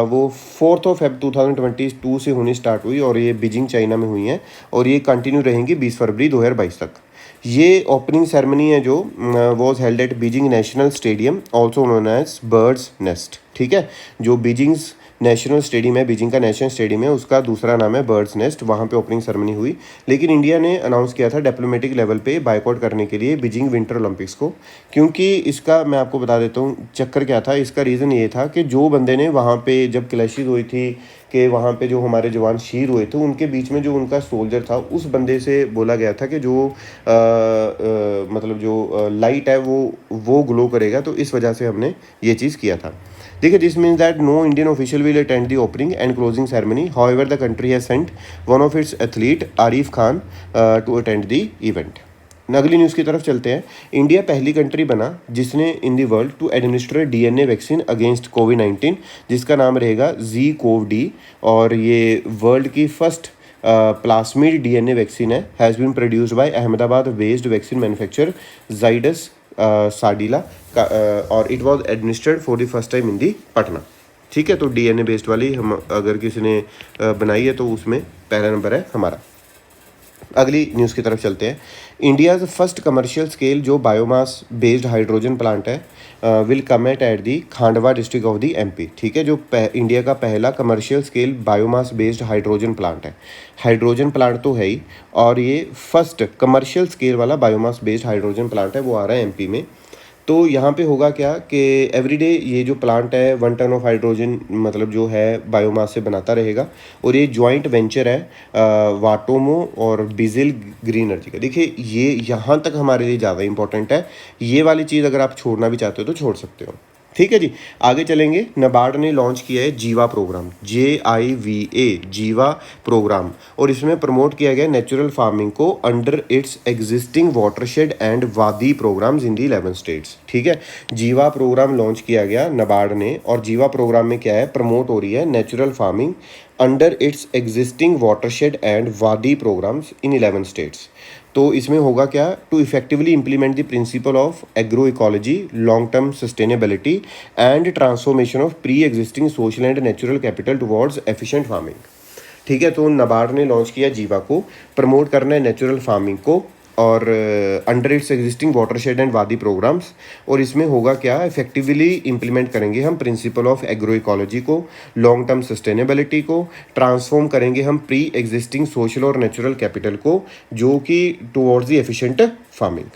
वो 4 Feb 2022 से होनी स्टार्ट हुई, और ये बीजिंग चाइना में हुई हैं, और ये कंटिन्यू रहेंगी 20 फरवरी 2022 तक। ये ओपनिंग सेरेमनी है जो was held at Beijing national stadium, also known as bird's nest. ठीक है, जो बीजिंग नेशनल स्टेडियम है, बीजिंग का नेशनल स्टेडियम है, उसका दूसरा नाम है बर्ड्स नेस्ट, वहाँ पे ओपनिंग सेरेमनी हुई। लेकिन इंडिया ने अनाउंस किया था डिप्लोमेटिक लेवल पे बायकॉट करने के लिए बीजिंग विंटर ओलंपिक्स को, क्योंकि इसका मैं आपको बता देता हूँ चक्कर क्या था। इसका रीज़न ये था कि जो बंदे ने वहाँ पे जब क्लैशेस हुई थी, कि वहाँ पे जो हमारे जवान शहीद हुए थे, उनके बीच में जो उनका सोल्जर था, उस बंदे से बोला गया था कि जो मतलब जो लाइट है वो ग्लो करेगा, तो इस वजह से हमने ये चीज़ किया था। देखिए, this means that no Indian official will attend the opening and closing ceremony, however the country has sent one of its athlete Arif Khan to attend the event. अगली न्यूज़ की तरफ चलते हैं। इंडिया पहली कंट्री बना जिसने in the world to administer DNA vaccine against कोविड-19, जिसका नाम रहेगा ZCoV-D, और ये वर्ल्ड की फर्स्ट प्लास्मिड DNA वैक्सीन है, has been produced by Ahmedabad based vaccine manufacturer Zydus Cadila, और it was administered for the first time in the Patna. ठीक है, तो DNA बेस्ड वाली हम अगर किसी ने बनाई है तो उसमें पहला नंबर है हमारा। अगली न्यूज़ की तरफ चलते हैं। इंडियाज़ फर्स्ट कमर्शियल स्केल जो बायोमास बेस्ड हाइड्रोजन प्लांट है will come at the Khandwa district of the MP। ठीक है, जो इंडिया का पहला commercial scale biomass based hydrogen plant है। हाइड्रोजन प्लांट तो है ही, और ये फर्स्ट कमर्शियल स्केल वाला बायोमास बेस्ड हाइड्रोजन प्लांट है, वो आ रहा है MP में। तो यहाँ पे होगा क्या कि एवरीडे ये जो प्लांट है 1 टन ऑफ हाइड्रोजन मतलब जो है बायोमास से बनाता रहेगा, और ये जॉइंट वेंचर है वाटोमो और बिजिल ग्रीन एनर्जी का। देखिए, ये यहाँ तक हमारे लिए ज़्यादा इंपॉर्टेंट है, ये वाली चीज़ अगर आप छोड़ना भी चाहते हो तो छोड़ सकते हो। ठीक है जी। आगे चलेंगे, नाबार्ड ने लॉन्च किया है जीवा प्रोग्राम, JIVA, जीवा प्रोग्राम, और इसमें प्रमोट किया गया नेचुरल फार्मिंग को under its existing watershed and wadi programmes in the 11 states. ठीक है, जीवा प्रोग्राम लॉन्च किया गया नाबार्ड ने, और जीवा प्रोग्राम में क्या है, प्रमोट हो रही है natural farming under its existing watershed and wadi programmes in 11 states. तो इसमें होगा क्या, to effectively implement the principle of agro ecology, long term sustainability and transformation of pre existing social and natural capital towards efficient farming. ठीक है, तो नाबार्ड ने लॉन्च किया जीवा को, प्रमोट करना है नेचुरल फार्मिंग को और under its existing watershed and wadi programmes. और इसमें होगा क्या, इफेक्टिवली इंप्लीमेंट करेंगे हम प्रिंसिपल ऑफ एग्रो इकोलॉजी को, लॉन्ग टर्म सस्टेनेबिलिटी को, ट्रांसफॉर्म करेंगे हम प्री एग्जिस्टिंग सोशल और नेचुरल कैपिटल को, जो कि टुवर्ड्स द एफिशिएंट फार्मिंग।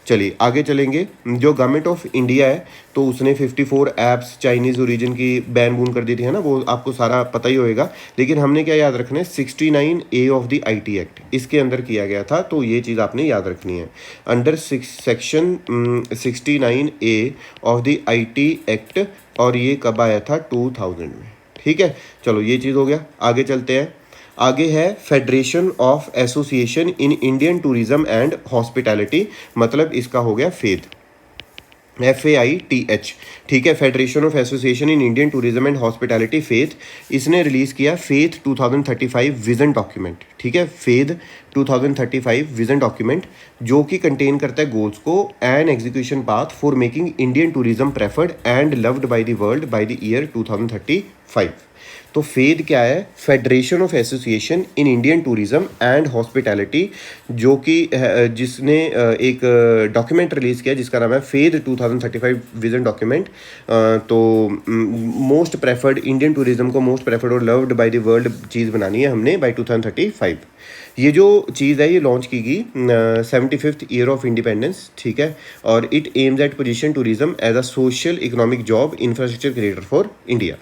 चलिए आगे चलेंगे। जो गवर्नमेंट ऑफ इंडिया है, तो उसने 54 ऐप्स चाइनीज़ ओरिजिन की बैन बून कर दी थी, है ना, वो आपको सारा पता ही होएगा। लेकिन हमने क्या याद रखना है, 69A of the IT act इसके अंदर किया गया था, तो ये चीज़ आपने याद रखनी है। Under section 69A of the IT act, और ये कब आया था, 2000 में। ठीक है, चलो ये चीज़ हो गया। आगे चलते हैं। आगे है federation of association in Indian tourism and hospitality, मतलब इसका हो गया फेद, FAITH। ठीक है, federation of association in Indian tourism and hospitality, faith. इसने रिलीज़ किया फेथ 2035 विजन डॉक्यूमेंट। ठीक है, फेद 2035 विजन डॉक्यूमेंट, जो कि कंटेन करता है गोल्स को and execution path for making Indian tourism preferred and loved by the world by the year 2035। तो फेद क्या है, federation of association in Indian tourism and hospitality, जो कि जिसने एक डॉक्यूमेंट रिलीज़ किया जिसका नाम है फेद 2035 विजन डॉक्यूमेंट। तो मोस्ट प्रेफर्ड इंडियन टूरिज्म को मोस्ट प्रेफर्ड और लव्ड बाय द वर्ल्ड चीज़ बनानी है हमने बाय 2035। ये जो चीज़ है ये लॉन्च की गई 75th ईयर ऑफ इंडिपेंडेंस। ठीक है, और it aims at position tourism as a social economic job infrastructure creator for India.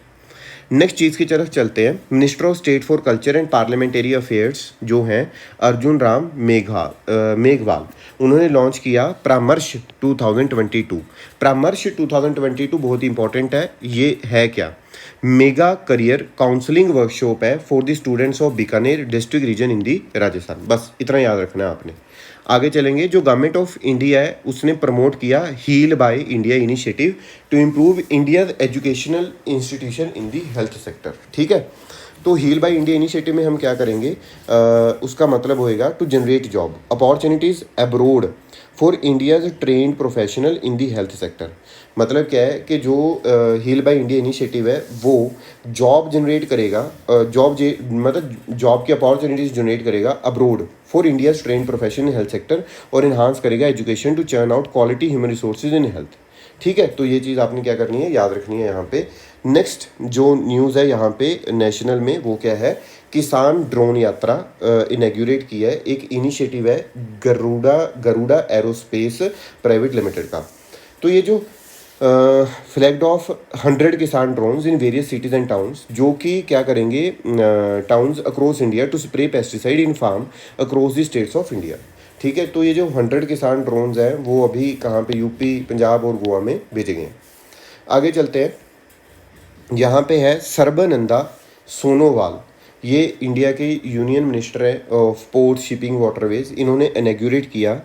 Next चीज़ की तरफ चलते हैं। Minister of state for culture and parliamentary affairs जो हैं अर्जुन राम मेघवाल, उन्होंने लॉन्च किया परामर्श 2022। परामर्श 2022 बहुत ही इंपॉर्टेंट है। ये है क्या, मेगा करियर काउंसलिंग वर्कशॉप है for the students of Bikaner district region in the Rajasthan. बस इतना याद रखना है आपने। आगे चलेंगे। जो गवर्नमेंट ऑफ इंडिया है उसने प्रमोट किया heal by India initiative to improve India educational institution in the health sector. ठीक है, तो हील बाय इंडिया इनिशिएटिव में हम क्या करेंगे, उसका मतलब होएगा to generate job opportunities abroad for India's trained professional in the health sector. मतलब क्या है कि जो हील बाय इंडिया इनिशिएटिव है वो जॉब जनरेट करेगा, मतलब जॉब की अपॉर्चुनिटीज़ जनरेट करेगा abroad for India's trained profession in health sector, और इन्हांस करेगा education to churn out quality human resources in health. ठीक है, तो ये चीज़ आपने क्या करनी है, याद रखनी है यहाँ पे। नेक्स्ट जो न्यूज़ है यहाँ पे नेशनल में, वो क्या है, किसान ड्रोन यात्रा इनैग्यूरेट किया है। एक इनिशिएटिव है गरुड़ा एरोस्पेस प्राइवेट लिमिटेड का। तो ये जो flagged off 100 Kisan drones in various cities and towns, जो कि क्या करेंगे towns across India to spray pesticide in farm across the states of India. ठीक है, तो ये जो 100 किसान ड्रोन्स हैं वो अभी कहाँ पे, यूपी, पंजाब और गोवा में भेजे गए हैं। आगे चलते हैं। यहाँ पे है सर्बानंदा सोनोवाल, ये इंडिया के यूनियन मिनिस्टर है ऑफ पोर्ट शिपिंग वाटरवेज। इन्होंने इनैग्यूरेट किया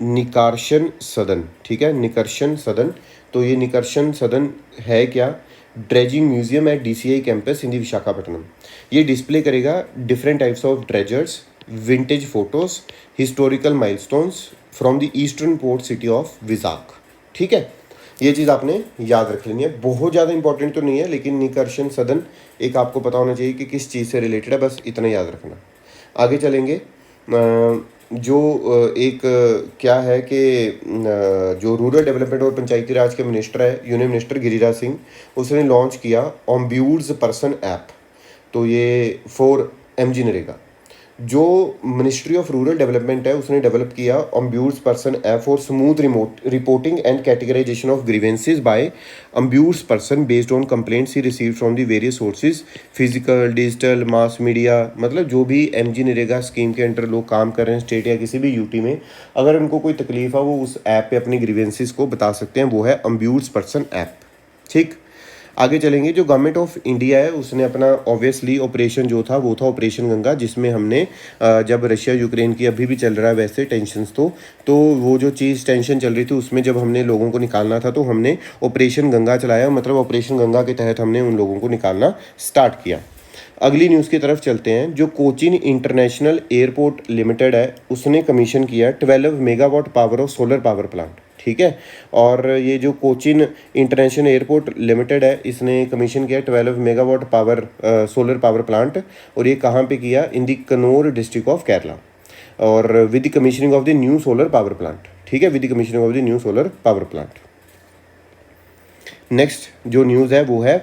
निकर्षण सदन। ठीक है, निकर्षण सदन। तो ये निकर्षण सदन है क्या, dredging museum at DCI campus in the Visakhapatnam. ये डिस्प्ले करेगा different types of dredgers, vintage photos, historical milestones from the eastern port city of Visakh. ठीक है, ये चीज़ आपने याद रख लेनी है। बहुत ज़्यादा इंपॉर्टेंट तो नहीं है, लेकिन निकर्षण सदन एक आपको पता होना चाहिए कि किस चीज़ से रिलेटेड है, बस इतना याद रखना। आगे चलेंगे। जो एक क्या है कि जो रूरल डेवलपमेंट और पंचायती राज के मिनिस्टर है, यूनियन मिनिस्टर गिरिराज सिंह, उसने लॉन्च किया ऑम्ब्यूड्स पर्सन ऐप। तो ये फॉर MG नरेगा। जो मिनिस्ट्री ऑफ रूरल डेवलपमेंट है उसने डेवलप किया ombudsperson app for smooth reporting and categorization of grievances by ombudsperson based on complaints he receive from the various sources, physical, digital, mass media. मतलब जो भी MG नरेगा स्कीम के अंडर लोग काम कर रहे हैं स्टेट या किसी भी UT में, अगर उनको कोई तकलीफ है वो उस ऐप पे अपनी ग्रीवेंसेज को बता सकते हैं। वो है ऑम्ब्यूड्स पर्सन ऐप। ठीक। आगे चलेंगे, जो गवर्नमेंट ऑफ इंडिया है उसने अपना ऑब्वियसली ऑपरेशन जो था वो था ऑपरेशन गंगा, जिसमें हमने जब रशिया यूक्रेन की अभी भी चल रहा है वैसे टेंशन्स, तो वो जो चीज़ टेंशन चल रही थी उसमें जब हमने लोगों को निकालना था तो हमने ऑपरेशन गंगा चलाया, मतलब ऑपरेशन गंगा के तहत हमने उन लोगों को निकालना स्टार्ट किया। अगली न्यूज़ की तरफ चलते हैं। जो कोचीन इंटरनेशनल एयरपोर्ट लिमिटेड है उसने कमीशन किया 12 megawatt power of solar power plant, ठीक है। और ये जो कोचीन इंटरनेशनल एयरपोर्ट लिमिटेड है इसने कमीशन किया 12 megawatt power solar power plant, और ये कहाँ पे किया, इन दी कन्नौर डिस्ट्रिक्ट ऑफ केरला, और with the commissioning of the new solar power plant, ठीक है, with the commissioning of the new solar power plant. Next जो न्यूज़ है वो है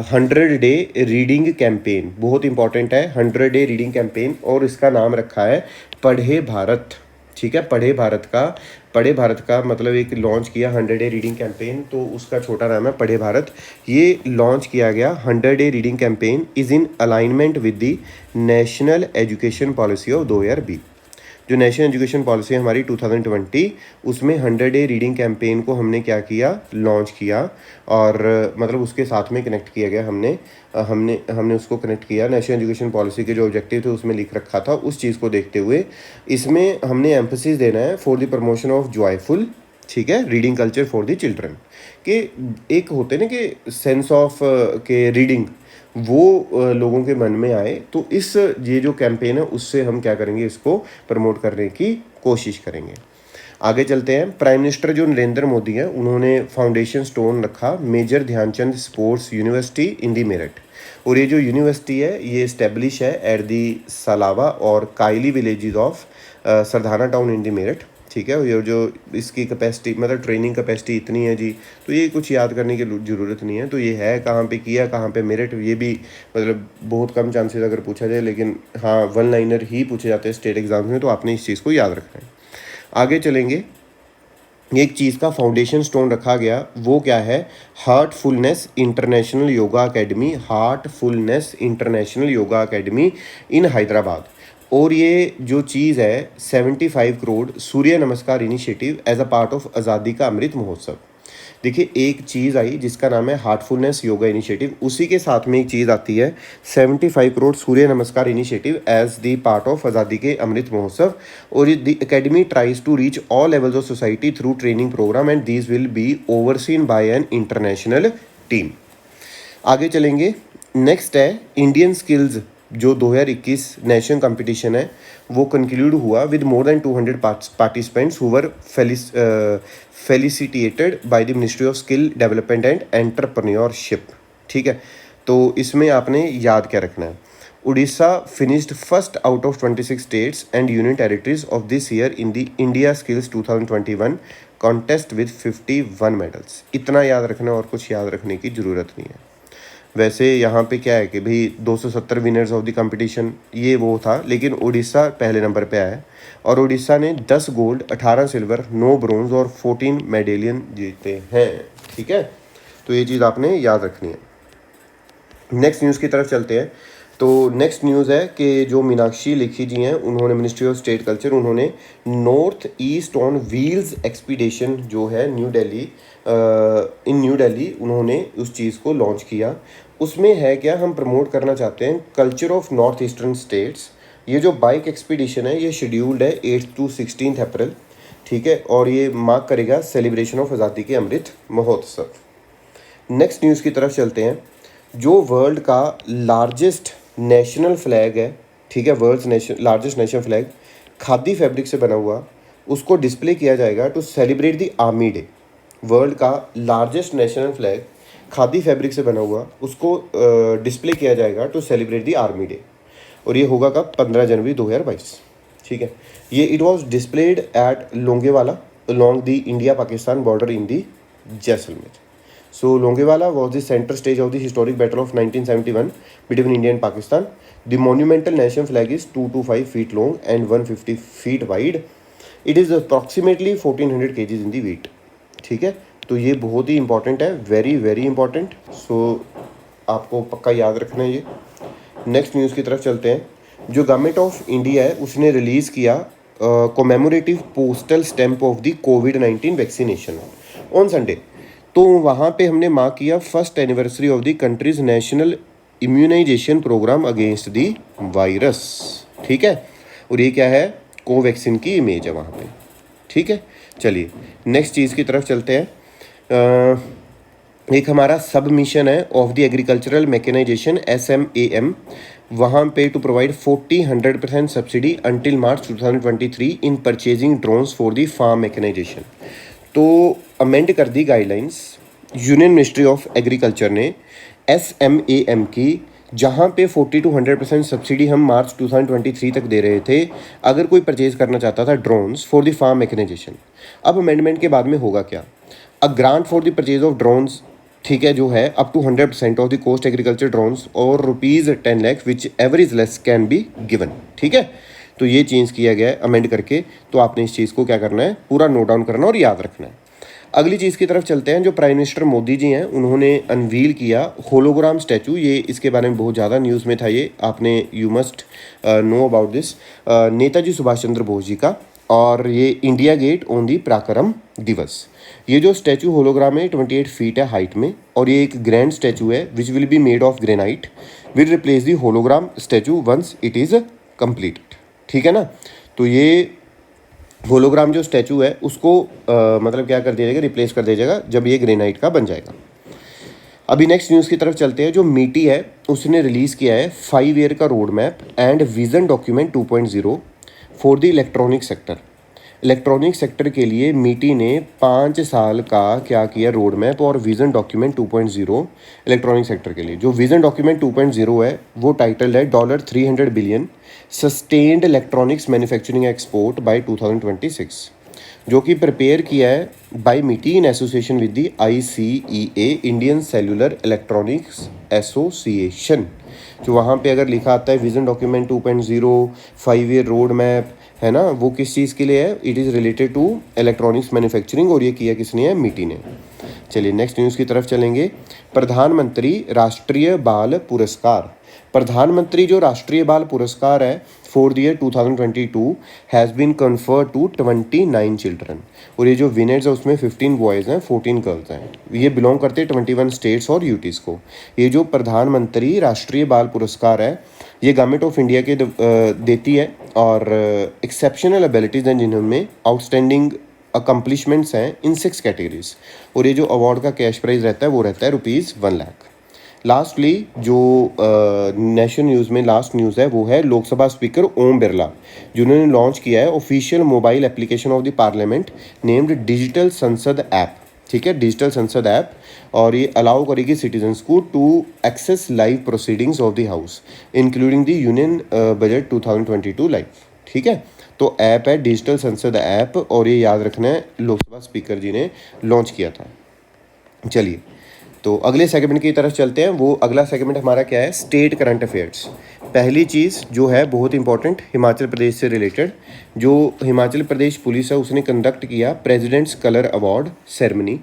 100 डे रीडिंग कैंपेन, बहुत इंपॉर्टेंट है 100 डे रीडिंग कैंपेन, और इसका नाम रखा है पढ़े भारत, ठीक है। पढ़े भारत का मतलब एक लॉन्च किया 100 डे रीडिंग कैंपेन, तो उसका छोटा नाम है पढ़े भारत। ये लॉन्च किया गया 100 day reading campaign is in alignment with the national education policy of 2020। जो नेशनल एजुकेशन पॉलिसी है हमारी 2020, उसमें 100 डे रीडिंग कैंपेन को हमने क्या किया, लॉन्च किया, और मतलब उसके साथ में कनेक्ट किया गया, हमने उसको कनेक्ट किया। नेशनल एजुकेशन पॉलिसी के जो ऑब्जेक्टिव थे उसमें लिख रखा था, उस चीज़ को देखते हुए इसमें हमने एम्फेसिस देना है for the promotion of joyful, ठीक है, reading culture for the children, कि एक होते ना कि सेंस ऑफ के रीडिंग वो लोगों के मन में आए, तो ये जो कैंपेन है उससे हम क्या करेंगे, इसको प्रमोट करने की कोशिश करेंगे। आगे चलते हैं। प्राइम मिनिस्टर जो नरेंद्र मोदी हैं उन्होंने फाउंडेशन स्टोन रखा major Dhyanchand sports university in the Meerut, और ये जो यूनिवर्सिटी है ये इस्टेब्लिश है एट दी सलावा और Kayli villages of Sardhana town in the Meerut, ठीक है। ये जो इसकी कैपेसिटी मतलब ट्रेनिंग कैपेसिटी इतनी है जी, तो ये कुछ याद करने की ज़रूरत नहीं है। तो ये है कहाँ पे किया, कहाँ पे मेरिट, ये भी मतलब बहुत कम चांसेस अगर पूछा जाए, लेकिन हाँ वन लाइनर ही पूछे जाते हैं स्टेट एग्जाम्स में, तो आपने इस चीज़ को याद रखना है। आगे चलेंगे। एक चीज़ का फाउंडेशन स्टोन रखा गया, वो क्या है, heartfulness international yoga academy, heartfulness international yoga academy in Hyderabad. और ये जो चीज़ है 75 crore Surya Namaskar initiative as a part of Azadi ka Amrit Mahotsav. देखिए एक चीज़ आई जिसका नाम है हार्टफुलनेस योगा इनिशिएटिव, उसी के साथ में एक चीज़ आती है 75 crore Surya Namaskar initiative as the part of Azadi ke Amrit Mahotsav, और the academy tries to reach all levels of society through training programme and these will be overseen by an international team. आगे चलेंगे। नेक्स्ट है इंडियन स्किल्स, जो 2021 नेशनल कंपटीशन है वो कंक्लूड हुआ with more than 200 participants who were felicitated by the ministry of skill development and entrepreneurship, ठीक है। तो इसमें आपने याद क्या रखना है, Orissa finished first out of 26 states and union territories of this year in the India skills 2021 contest with 51 medals. इतना याद रखना और कुछ याद रखने की ज़रूरत नहीं है। वैसे यहाँ पे क्या है कि भाई 270 विनर्स ऑफ द कंपटीशन ये वो था, लेकिन उड़ीसा पहले नंबर पे आया, और उड़ीसा ने 10 गोल्ड 18 सिल्वर 9 ब्रोंज और 14 मेडेलियन जीते हैं, ठीक है। तो ये चीज़ आपने याद रखनी है। नेक्स्ट न्यूज़ की तरफ चलते हैं। तो नेक्स्ट न्यूज़ है कि जो मीनाक्षी लेखी जी हैं उन्होंने मिनिस्ट्री ऑफ स्टेट कल्चर, उन्होंने north east on wheels expedition जो है न्यू दिल्ली उन्होंने उस चीज़ को लॉन्च किया। उसमें है क्या, हम प्रमोट करना चाहते हैं culture of north eastern states. ये जो बाइक एक्सपीडिशन है ये शेड्यूल्ड है 8 to 16 अप्रैल, ठीक है, और ये मार्क करेगा सेलिब्रेशन ऑफ आज़ादी के अमृत महोत्सव। नेक्स्ट न्यूज़ की तरफ चलते हैं। जो वर्ल्ड का लार्जेस्ट नेशनल फ्लैग है, ठीक है, world's largest national flag khadi fabric से बना हुआ, उसको डिस्प्ले किया जाएगा to celebrate the army day. World का largest national flag khadi fabric से बना हुआ, उसको डिस्प्ले किया जाएगा to celebrate the army day, और ये होगा कब, 15 जनवरी 2022, ठीक है। ये it was displayed eight Longewala along the India-Pakistan border in the Jaisalmer. So Longevala was the center stage of the historic battle of 1971 between India and Pakistan. The monumental national flag is 225 feet long and 150 feet wide. It is approximately 1400 kgs in the weight. ठीक है, तो ये बहुत ही इंपॉर्टेंट है, वेरी वेरी इंपॉर्टेंट। सो आपको पक्का याद रखना है ये। नेक्स्ट न्यूज़ की तरफ चलते हैं। जो गवर्नमेंट ऑफ इंडिया है उसने रिलीज़ किया commemorative postal stamp of the कोविड-19 वैक्सीनेशन ऑन संडे। तो तो वहाँ पे हमने मार्क किया first anniversary of the country's national immunisation programme against the virus, ठीक है। और ये क्या है, कोवैक्सीन की इमेज है वहाँ पे, ठीक है। चलिए नेक्स्ट चीज़ की तरफ चलते हैं। एक हमारा सब मिशन है of the agricultural mechanisation SMAM, वहाँ पे to provide 100% subsidy until March 2023 in purchasing drones for the farm mechanisation. तो अमेंड कर दी guidelines union ministry of agriculture ने SMAM की, जहाँ पे 40 to 100% सब्सिडी हम मार्च 2023 तक दे रहे थे अगर कोई परचेज करना चाहता था drones for the farm mechanisation. अब अमेंडमेंट के बाद में होगा क्या, a grant for the purchase of drones, ठीक है, जो है up to 100% of the cost agriculture drones और ₹10 lakh whichever is less can be given, ठीक है। तो ये चेंज किया गया है अमेंड करके, तो आपने इस चीज़ को क्या करना है, पूरा नोट डाउन करना और याद रखना है। अगली चीज़ की तरफ चलते हैं, जो प्राइम मिनिस्टर मोदी जी हैं उन्होंने अनवील किया होलोग्राम स्टैचू। ये इसके बारे में बहुत ज़्यादा न्यूज़ में था, ये आपने you must know about this, Netaji Subhash Chandra Bose ji का, और ये इंडिया गेट ऑन दी पराक्रम दिवस। ये जो स्टैचू होलोग्राम है 28 फीट है हाइट में, और ये एक ग्रैंड स्टैचू है which will be made of granite, will replace the hologram statue once it is completed, ठीक है ना। तो ये होलोग्राम जो स्टैचू है उसको मतलब क्या कर दिया जाएगा, रिप्लेस कर दिया जाएगा जब ये ग्रेनाइट का बन जाएगा। अभी नेक्स्ट न्यूज़ की तरफ चलते हैं। जो मीटी है उसने रिलीज़ किया है 5 ईयर का road map and vision document 2.0 for the electronic sector. Electronic sector के लिए मीटी ने 5 साल का क्या किया, रोड मैप और विजन डॉक्यूमेंट 2.0 इलेक्ट्रॉनिक सेक्टर के लिए। जो विजन डॉक्यूमेंट 2.0 है वो टाइटल है $300 billion sustained electronics manufacturing export by 2026, जो कि प्रिपेयर किया है by MeitY in association with the ICEA Indian cellular electronics association. जो वहाँ पे अगर लिखा आता है vision document 2.0 5 year road map, है ना, वो किस चीज़ के लिए है, it is related to electronics manufacturing, और ये किया किसने है, मीटी ने। चलिए नेक्स्ट न्यूज़ की तरफ चलेंगे। प्रधानमंत्री राष्ट्रीय बाल पुरस्कार, प्रधानमंत्री जो राष्ट्रीय बाल पुरस्कार है for the year 2022 has been conferred to 29 children, और ये जो विनर्स है उसमें 15 बॉयज़ हैं 14 गर्ल्स हैं। ये बिलोंग करते हैं 21 स्टेट्स और यूटीज़ को। ये जो प्रधानमंत्री राष्ट्रीय बाल पुरस्कार है ये गवर्नमेंट ऑफ इंडिया के देती है, और एक्सेप्शनल एबिलिटीज़ हैं जिनमें आउटस्टैंडिंग अकम्पलिशमेंट्स हैं इन 6 कैटेगरीज, और ये जो अवार्ड का कैश प्राइस रहता है वो रहता है ₹1 लाख। लास्टली जो नेशनल न्यूज़ में लास्ट न्यूज़ है वो है लोकसभा स्पीकर ओम बिरला, जिन्होंने लॉन्च किया है official mobile application of the parliament named digital संसद ऐप, ठीक है, डिजिटल संसद ऐप, और ये अलाउ करेगी सिटीजन्स को to access live proceedings of the house including the union budget 2022 live, ठीक है। तो ऐप है डिजिटल संसद ऐप, और ये याद रखना है लोकसभा स्पीकर जी ने लॉन्च किया था। चलिए तो अगले सेगमेंट की तरफ चलते हैं। वो अगला सेगमेंट हमारा क्या है, स्टेट करंट अफेयर्स। पहली चीज़ जो है बहुत इंपॉर्टेंट, हिमाचल प्रदेश से रिलेटेड, जो हिमाचल प्रदेश पुलिस है उसने कंडक्ट किया president's colour award ceremony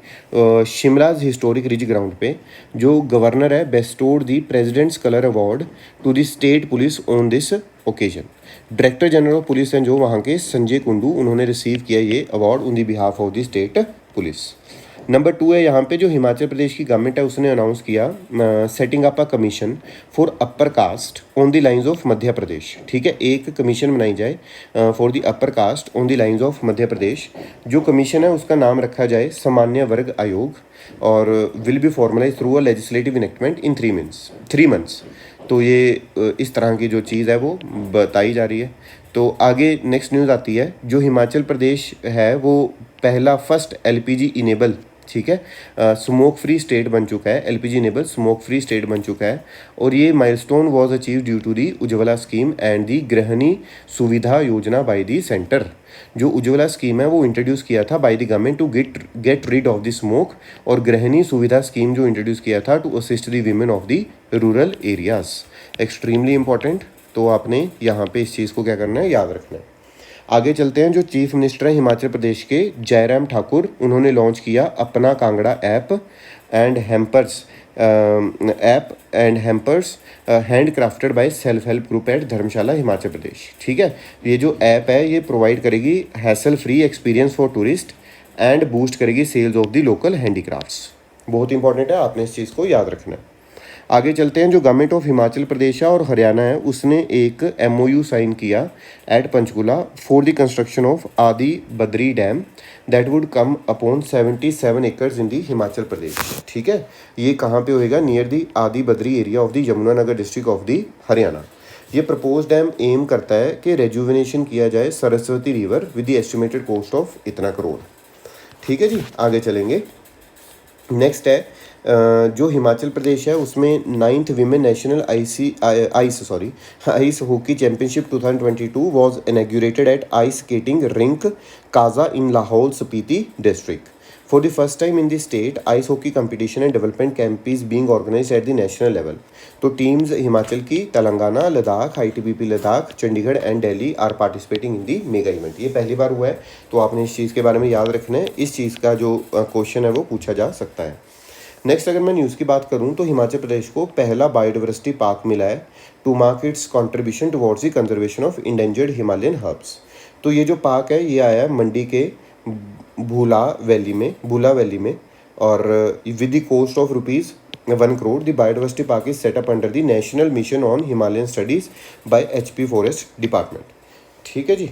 Shimla's historic ridge ground पे। जो गवर्नर है bestowed the president's colour award to the state police on this occasion. Director general of police हैं जो वहाँ के संजय कुंडू, उन्होंने रिसीव किया ये award on the behalf of the state police. Number 2 है यहाँ पे जो हिमाचल प्रदेश की गवर्नमेंट है उसने अनाउंस किया setting up a commission for upper caste on the lines of Madhya Pradesh, ठीक है। एक कमीशन बनाई जाए for the upper caste on the lines of Madhya Pradesh. जो कमीशन है उसका नाम रखा जाए सामान्य वर्ग आयोग, और will be formalise through a legislative enactment in 3 months. तो ये इस तरह की जो चीज़ है वो बताई जा रही है। तो आगे नेक्स्ट न्यूज़ आती है, जो हिमाचल प्रदेश है वो पहला फर्स्ट LPG इनेबल, ठीक है, स्मोक फ्री स्टेट बन चुका है। LPG enable smoke free state बन चुका है, और ये milestone was achieve due to the Ujjwala scheme and the Grihini Suvidha योजना बाय दी सेंटर। जो उज्ज्वला स्कीम है वो इंट्रोड्यूस किया था by the government to get rid of the smoke, और गृहिणी सुविधा स्कीम जो इंट्रोड्यूस किया था to assist the women of the rural areas. Extremely important, तो आपने यहाँ पे इस चीज़ को क्या करना है, याद रखना है। आगे चलते हैं। जो चीफ मिनिस्टर हैं हिमाचल प्रदेश के जयराम ठाकुर, उन्होंने लॉन्च किया अपना Kangra app and hampers handcrafted by self help group at Dharamshala Himachal Pradesh, ठीक है। ये जो ऐप है ये प्रोवाइड करेगी hassle free experience for tourist and boost करेगी sales of the local handicrafts, बहुत इंपॉर्टेंट है, आपने इस चीज़ को याद रखना है। आगे चलते हैं। जो गवर्नमेंट ऑफ हिमाचल प्रदेश है और हरियाणा है, उसने एक MOU साइन किया at Panchkula for the construction of Adi Badri dam that would come upon 77 acres in the Himachal Pradesh. ठीक है, ये कहाँ पे होएगा? Near the Adi Badri area of the Yamunanagar district of the Haryana. ये प्रपोज डैम एम करता है कि रेजुविनेशन किया जाए Saraswati river with the estimated cost of इतना करोड़। ठीक है जी, आगे चलेंगे। नेक्स्ट है जो हिमाचल प्रदेश है उसमें 9th women national ice hockey championship 2022 was inaugurated at ice skating rink Kaza in Lahaul Spiti district. For the first time in the state ice hockey competition and development camp is being organised at the national level. तो टीम्स हिमाचल की Telangana, Ladakh, ITBP Ladakh, Chandigarh and Delhi are participating in the mega event. ये पहली बार हुआ है, तो आपने इस चीज़ के बारे में याद रखना है। इस चीज़ का जो क्वेश्चन है वो पूछा जा सकता है। नेक्स्ट अगर मैं न्यूज़ की बात करूं तो हिमाचल प्रदेश को पहला बायोडाइवर्सिटी पार्क मिला है to mark its contribution towards the conservation of endangered Himalayan herbs. तो ये जो पार्क है ये आया है मंडी के भूला वैली में और with the cost of ₹1 crore. The biodiversity park is setup under the national mission on Himalayan studies by HP forest department. ठीक है जी।